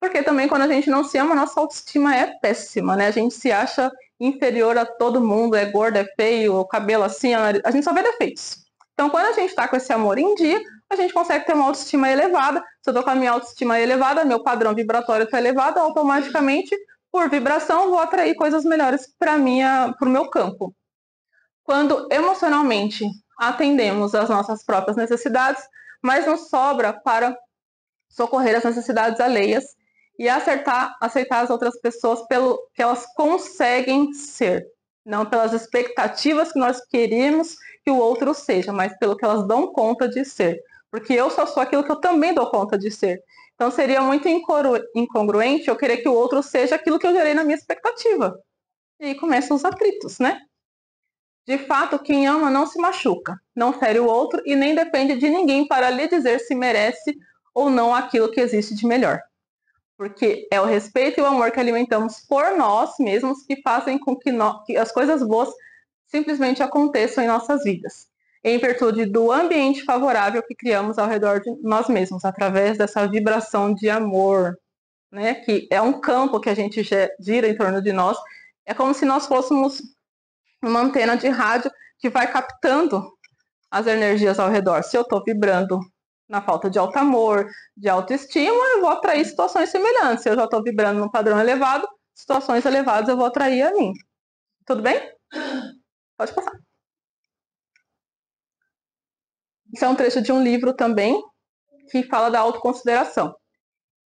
Porque também quando a gente não se ama, nossa autoestima é péssima, né? A gente se acha inferior a todo mundo, é gordo, é feio, o cabelo assim, a gente só vê defeitos. Então quando a gente está com esse amor em dia, a gente consegue ter uma autoestima elevada. Se eu estou com a minha autoestima elevada, meu padrão vibratório está elevado, automaticamente, por vibração, vou atrair coisas melhores para o meu campo. Quando emocionalmente atendemos às nossas próprias necessidades, mas nos sobra para socorrer as necessidades alheias e aceitar as outras pessoas pelo que elas conseguem ser, não pelas expectativas que nós queremos que o outro seja, mas pelo que elas dão conta de ser. Porque eu só sou aquilo que eu também dou conta de ser. Então seria muito incongruente eu querer que o outro seja aquilo que eu gerei na minha expectativa. E aí começam os atritos, né? De fato, quem ama não se machuca, não fere o outro e nem depende de ninguém para lhe dizer se merece ou não aquilo que existe de melhor. Porque é o respeito e o amor que alimentamos por nós mesmos que fazem com que as coisas boas simplesmente aconteçam em nossas vidas, em virtude do ambiente favorável que criamos ao redor de nós mesmos, através dessa vibração de amor, né? Que é um campo que a gente gira em torno de nós. É como se nós fôssemos uma antena de rádio que vai captando as energias ao redor. Se eu estou vibrando na falta de alto amor, de autoestima, eu vou atrair situações semelhantes. Se eu já estou vibrando num padrão elevado, situações elevadas eu vou atrair a mim. Tudo bem? Pode passar. Isso é um trecho de um livro também, que fala da autoconsideração.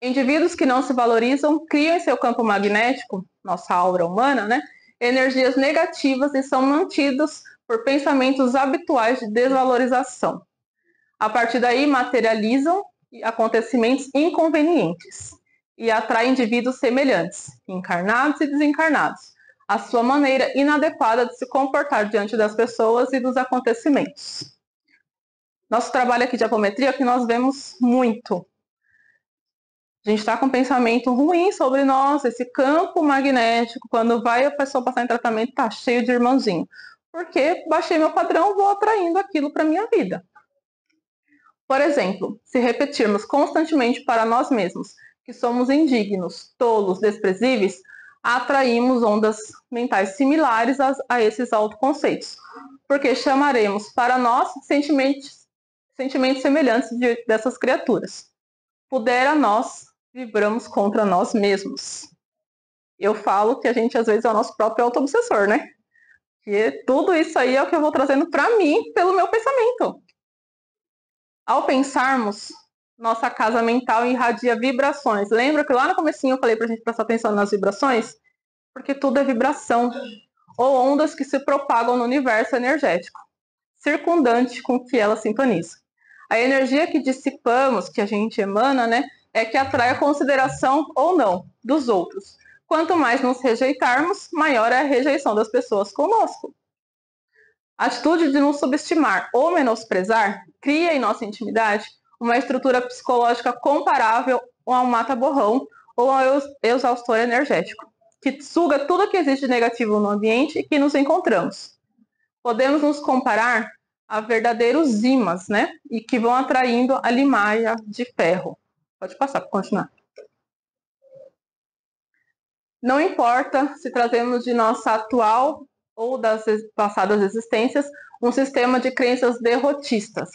Indivíduos que não se valorizam criam em seu campo magnético, nossa aura humana, né, energias negativas e são mantidos por pensamentos habituais de desvalorização. A partir daí, materializam acontecimentos inconvenientes e atraem indivíduos semelhantes, encarnados e desencarnados, à sua maneira inadequada de se comportar diante das pessoas e dos acontecimentos. Nosso trabalho aqui de apometria é que nós vemos muito. A gente está com um pensamento ruim sobre nós, esse campo magnético, quando vai a pessoa passar em tratamento, está cheio de irmãozinho. Porque baixei meu padrão, vou atraindo aquilo para a minha vida. Por exemplo, se repetirmos constantemente para nós mesmos que somos indignos, tolos, desprezíveis, atraímos ondas mentais similares a esses autoconceitos, porque chamaremos para nós sentimentos semelhantes dessas criaturas. Pudera nós, vibramos contra nós mesmos. Eu falo que a gente às vezes é o nosso próprio auto-obsessor, né? E tudo isso aí é o que eu vou trazendo para mim pelo meu pensamento. Ao pensarmos, nossa casa mental irradia vibrações. Lembra que lá no comecinho eu falei para a gente prestar atenção nas vibrações? Porque tudo é vibração, ou ondas que se propagam no universo energético, circundante com que ela sintoniza. A energia que dissipamos, que a gente emana, né, é que atrai a consideração ou não dos outros. Quanto mais nos rejeitarmos, maior é a rejeição das pessoas conosco. A atitude de nos subestimar ou menosprezar cria em nossa intimidade uma estrutura psicológica comparável a um mata-borrão ou ao exaustor energético, que suga tudo que existe de negativo no ambiente e que nos encontramos. Podemos nos comparar a verdadeiros ímãs, né? E que vão atraindo a limaia de ferro. Pode passar para continuar. Não importa se trazemos de nossa atual ou das passadas existências um sistema de crenças derrotistas.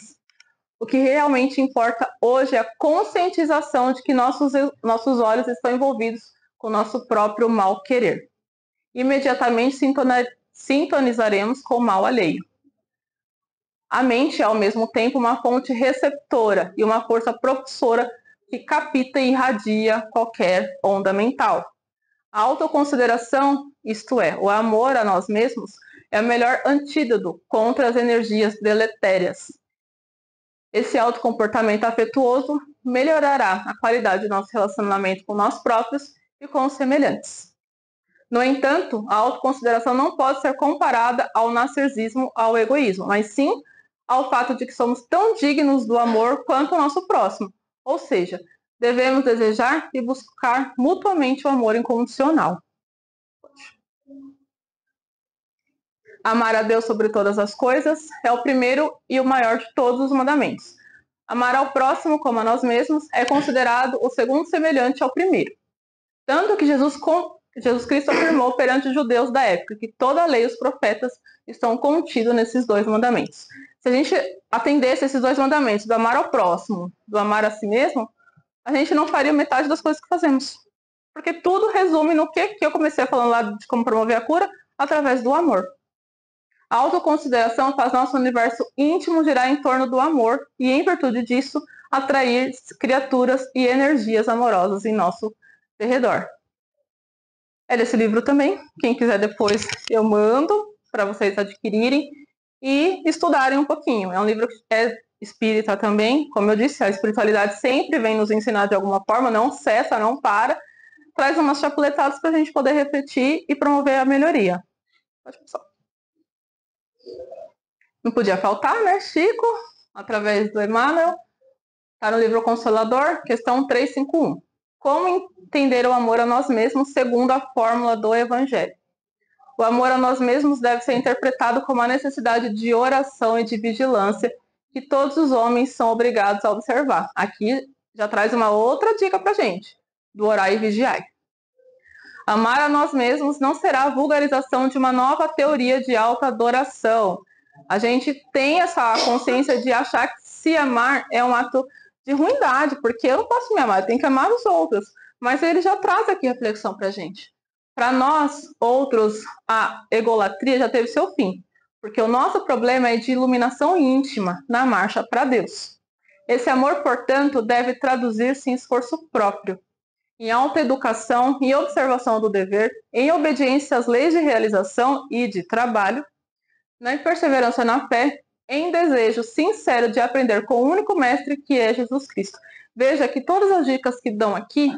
O que realmente importa hoje é a conscientização de que nossos olhos estão envolvidos com o nosso próprio mal-querer. Imediatamente sintonizaremos com o mal alheio. A mente é, ao mesmo tempo, uma fonte receptora e uma força propulsora que capta e irradia qualquer onda mental. A autoconsideração, isto é, o amor a nós mesmos, é o melhor antídoto contra as energias deletérias. Esse autocomportamento afetuoso melhorará a qualidade do nosso relacionamento com nós próprios e com os semelhantes. No entanto, a autoconsideração não pode ser comparada ao narcisismo, ao egoísmo, mas sim ao fato de que somos tão dignos do amor quanto o nosso próximo, ou seja, devemos desejar e buscar mutuamente o amor incondicional. Amar a Deus sobre todas as coisas é o primeiro e o maior de todos os mandamentos. Amar ao próximo como a nós mesmos é considerado o segundo semelhante ao primeiro. Tanto que Jesus Cristo afirmou perante os judeus da época que toda a lei e os profetas estão contidos nesses dois mandamentos. Se a gente atendesse esses dois mandamentos, do amar ao próximo, do amar a si mesmo, a gente não faria metade das coisas que fazemos. Porque tudo resume no que eu comecei falando lá de como promover a cura, através do amor. A autoconsideração faz nosso universo íntimo girar em torno do amor e, em virtude disso, atrair criaturas e energias amorosas em nosso derredor. É desse livro também. Quem quiser depois eu mando para vocês adquirirem e estudarem um pouquinho. É um livro que é espírita também. Como eu disse, a espiritualidade sempre vem nos ensinar de alguma forma, não cessa, não para. Traz umas chapuletadas para a gente poder refletir e promover a melhoria. Pode passar. Não podia faltar, né? Chico, através do Emmanuel. Está no livro Consolador, questão 351. Como entender o amor a nós mesmos segundo a fórmula do Evangelho? O amor a nós mesmos deve ser interpretado como a necessidade de oração e de vigilância que todos os homens são obrigados a observar. Aqui já traz uma outra dica para a gente, do orar e vigiar. Amar a nós mesmos não será a vulgarização de uma nova teoria de autoadoração. A gente tem essa consciência de achar que se amar é um ato de ruindade, porque eu não posso me amar, eu tenho que amar os outros. Mas ele já traz aqui reflexão para a gente. Para nós, outros, a egolatria já teve seu fim. Porque o nosso problema é de iluminação íntima na marcha para Deus. Esse amor, portanto, deve traduzir-se em esforço próprio, em autoeducação, em observação do dever, em obediência às leis de realização e de trabalho, na perseverança na fé, em desejo sincero de aprender com o único mestre que é Jesus Cristo. Veja que todas as dicas que dão aqui,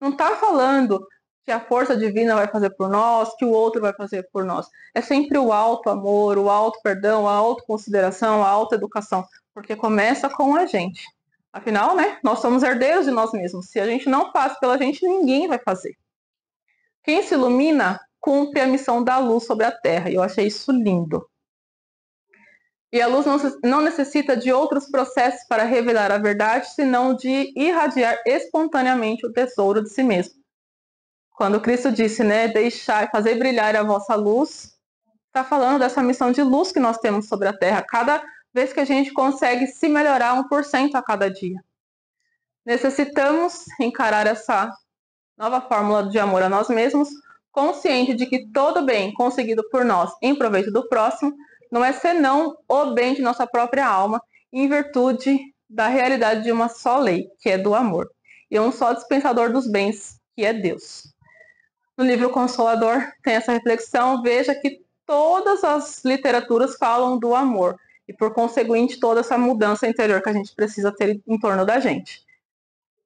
não está falando que a força divina vai fazer por nós, que o outro vai fazer por nós. É sempre o alto amor, o alto perdão, a autoconsideração, a autoeducação, porque começa com a gente. Afinal, né, nós somos herdeiros de nós mesmos. Se a gente não faz pela gente, ninguém vai fazer. Quem se ilumina, cumpre a missão da luz sobre a terra. E eu achei isso lindo. E a luz não necessita de outros processos para revelar a verdade, senão de irradiar espontaneamente o tesouro de si mesmo. Quando Cristo disse, né, deixar, fazer brilhar a vossa luz, está falando dessa missão de luz que nós temos sobre a terra. Cada vez que a gente consegue se melhorar 1% a cada dia. Necessitamos encarar essa nova fórmula de amor a nós mesmos, consciente de que todo bem conseguido por nós em proveito do próximo não é senão o bem de nossa própria alma, em virtude da realidade de uma só lei, que é do amor, e um só dispensador dos bens, que é Deus. No livro Consolador tem essa reflexão, veja que todas as literaturas falam do amor, e por conseguinte toda essa mudança interior que a gente precisa ter em torno da gente.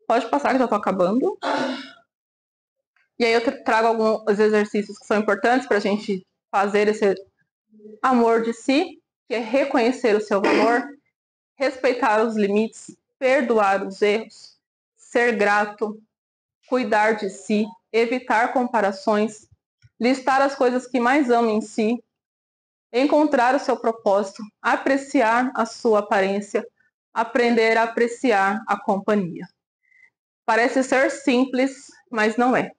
Pode passar que já estou acabando. E aí eu trago alguns exercícios que são importantes para a gente fazer esse amor de si, que é reconhecer o seu valor, respeitar os limites, perdoar os erros, ser grato, cuidar de si, evitar comparações, listar as coisas que mais ama em si, encontrar o seu propósito, apreciar a sua aparência, aprender a apreciar a companhia. Parece ser simples, mas não é.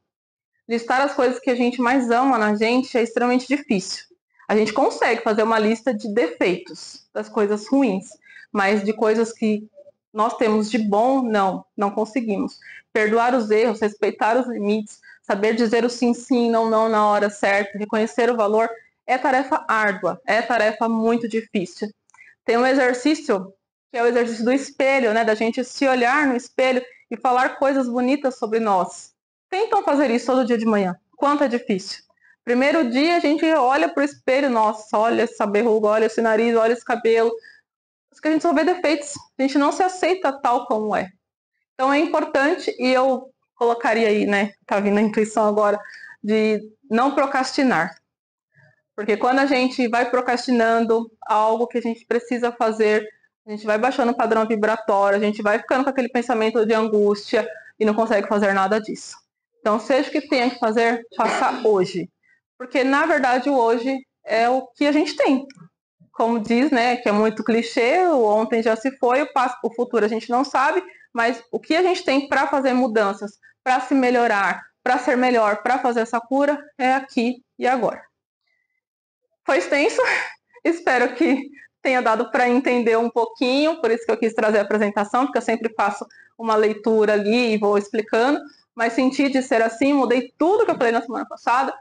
Listar as coisas que a gente mais ama na gente é extremamente difícil. A gente consegue fazer uma lista de defeitos, das coisas ruins, mas de coisas que nós temos de bom, não conseguimos. Perdoar os erros, respeitar os limites, saber dizer o sim, sim, não, não na hora certa, reconhecer o valor, é tarefa árdua, é tarefa muito difícil. Tem um exercício, que é o exercício do espelho, né? Da gente se olhar no espelho e falar coisas bonitas sobre nós. Tentam fazer isso todo dia de manhã. Quanto é difícil. Primeiro dia a gente olha pro espelho, nossa, olha essa verruga, olha esse nariz, olha esse cabelo. Mas que a gente só vê defeitos. A gente não se aceita tal como é. Então é importante, e eu colocaria aí, né, tá vindo a intuição agora, de não procrastinar. Porque quando a gente vai procrastinando algo que a gente precisa fazer, a gente vai baixando o padrão vibratório, a gente vai ficando com aquele pensamento de angústia e não consegue fazer nada disso. Então, seja o que tenha que fazer, faça hoje. Porque, na verdade, o hoje é o que a gente tem. Como diz, né, que é muito clichê, o ontem já se foi, o futuro a gente não sabe, mas o que a gente tem para fazer mudanças, para se melhorar, para ser melhor, para fazer essa cura, é aqui e agora. Foi extenso, espero que tenha dado para entender um pouquinho, por isso que eu quis trazer a apresentação, porque eu sempre faço uma leitura ali e vou explicando, mas senti de ser assim, mudei tudo que eu falei na semana passada,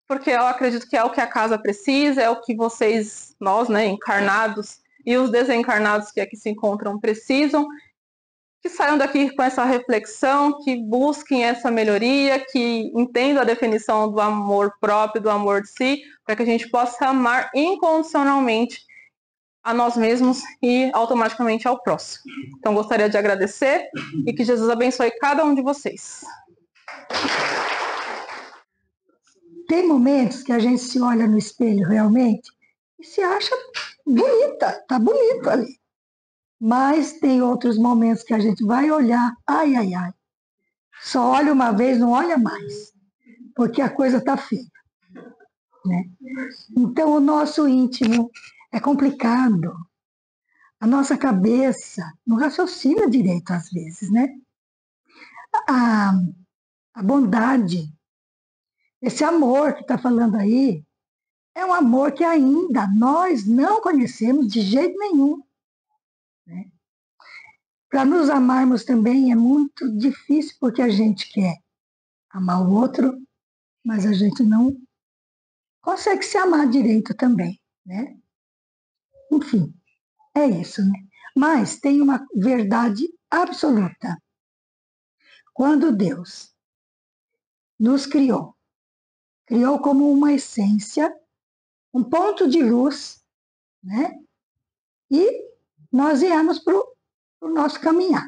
porque eu acredito que é o que a casa precisa, é o que vocês, nós, né, encarnados e os desencarnados que aqui se encontram precisam, que saiam daqui com essa reflexão, que busquem essa melhoria, que entendam a definição do amor próprio, do amor de si, para que a gente possa amar incondicionalmente a nós mesmos e automaticamente ao próximo. Então, gostaria de agradecer e que Jesus abençoe cada um de vocês. Tem momentos que a gente se olha no espelho realmente e se acha bonita, tá bonito ali. Mas tem outros momentos que a gente vai olhar, ai, ai, ai. Só olha uma vez, não olha mais, porque a coisa tá feia, né? Então, o nosso íntimo é complicado. A nossa cabeça não raciocina direito às vezes, né? A bondade, esse amor que está falando aí, é um amor que ainda nós não conhecemos de jeito nenhum. Né? Para nos amarmos também é muito difícil, porque a gente quer amar o outro, mas a gente não consegue se amar direito também. Né? Enfim, é isso. Né? Mas tem uma verdade absoluta. Quando Deus nos criou como uma essência, um ponto de luz, né? E nós viemos para o nosso caminhar.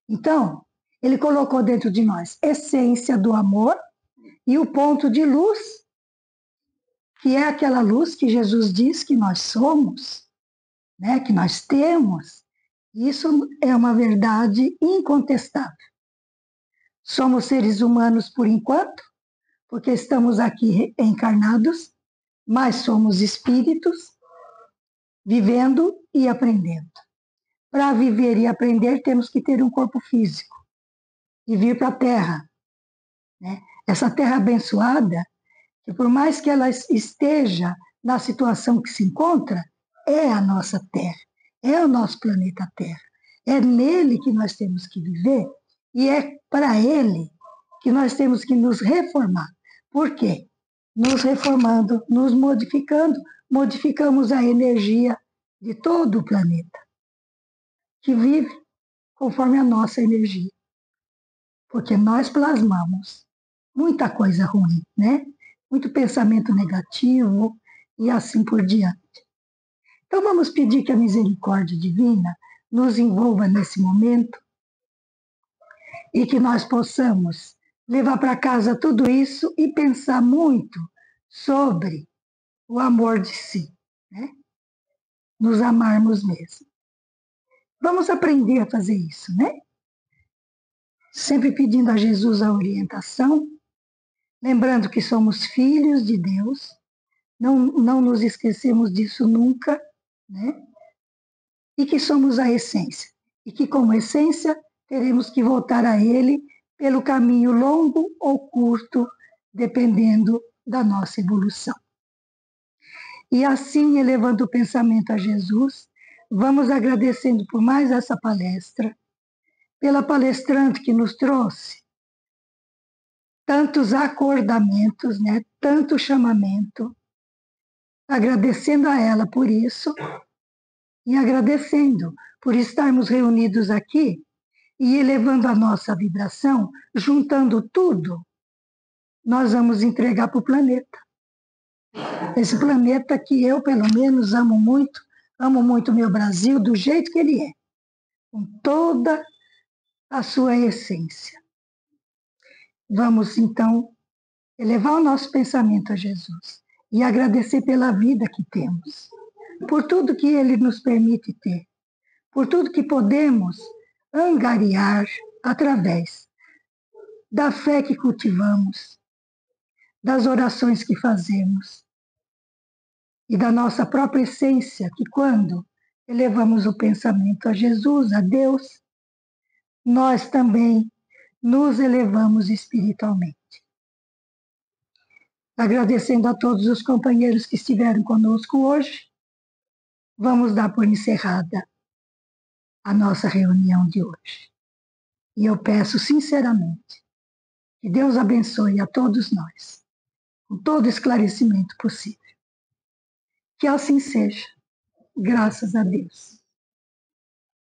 Então, ele colocou dentro de nós essência do amor e o ponto de luz, que é aquela luz que Jesus diz que nós somos, né? Que nós temos. Isso é uma verdade incontestável. Somos seres humanos por enquanto, porque estamos aqui encarnados, mas somos espíritos vivendo e aprendendo. Para viver e aprender, temos que ter um corpo físico e vir para a Terra, né? Essa Terra abençoada, que por mais que ela esteja na situação que se encontra, é a nossa Terra, é o nosso planeta Terra. É nele que nós temos que viver e é para ele que nós temos que nos reformar. Por quê? Nos reformando, nos modificando, modificamos a energia de todo o planeta, que vive conforme a nossa energia. Porque nós plasmamos muita coisa ruim, né? Muito pensamento negativo e assim por diante. Então vamos pedir que a misericórdia divina nos envolva nesse momento e que nós possamos levar para casa tudo isso e pensar muito sobre o amor de si, né? Nos amarmos mesmo. Vamos aprender a fazer isso, né? Sempre pedindo a Jesus a orientação, lembrando que somos filhos de Deus, não nos esquecemos disso nunca, né? E que somos a essência, e que como essência teremos que voltar a Ele pelo caminho longo ou curto, dependendo da nossa evolução. E assim, elevando o pensamento a Jesus, vamos agradecendo por mais essa palestra, pela palestrante que nos trouxe tantos acordamentos, né? Tanto chamamento, agradecendo a ela por isso e agradecendo por estarmos reunidos aqui e elevando a nossa vibração, juntando tudo, nós vamos entregar para o planeta. Esse planeta que eu, pelo menos, amo muito o meu Brasil do jeito que ele é, com toda a sua essência. Vamos, então, elevar o nosso pensamento a Jesus e agradecer pela vida que temos, por tudo que Ele nos permite ter, por tudo que podemos angariar através da fé que cultivamos, das orações que fazemos e da nossa própria essência, que quando elevamos o pensamento a Jesus, a Deus, nós também nos elevamos espiritualmente. Agradecendo a todos os companheiros que estiveram conosco hoje, vamos dar por encerrada a nossa reunião de hoje. E eu peço sinceramente que Deus abençoe a todos nós, com todo esclarecimento possível. Que assim seja, graças a Deus.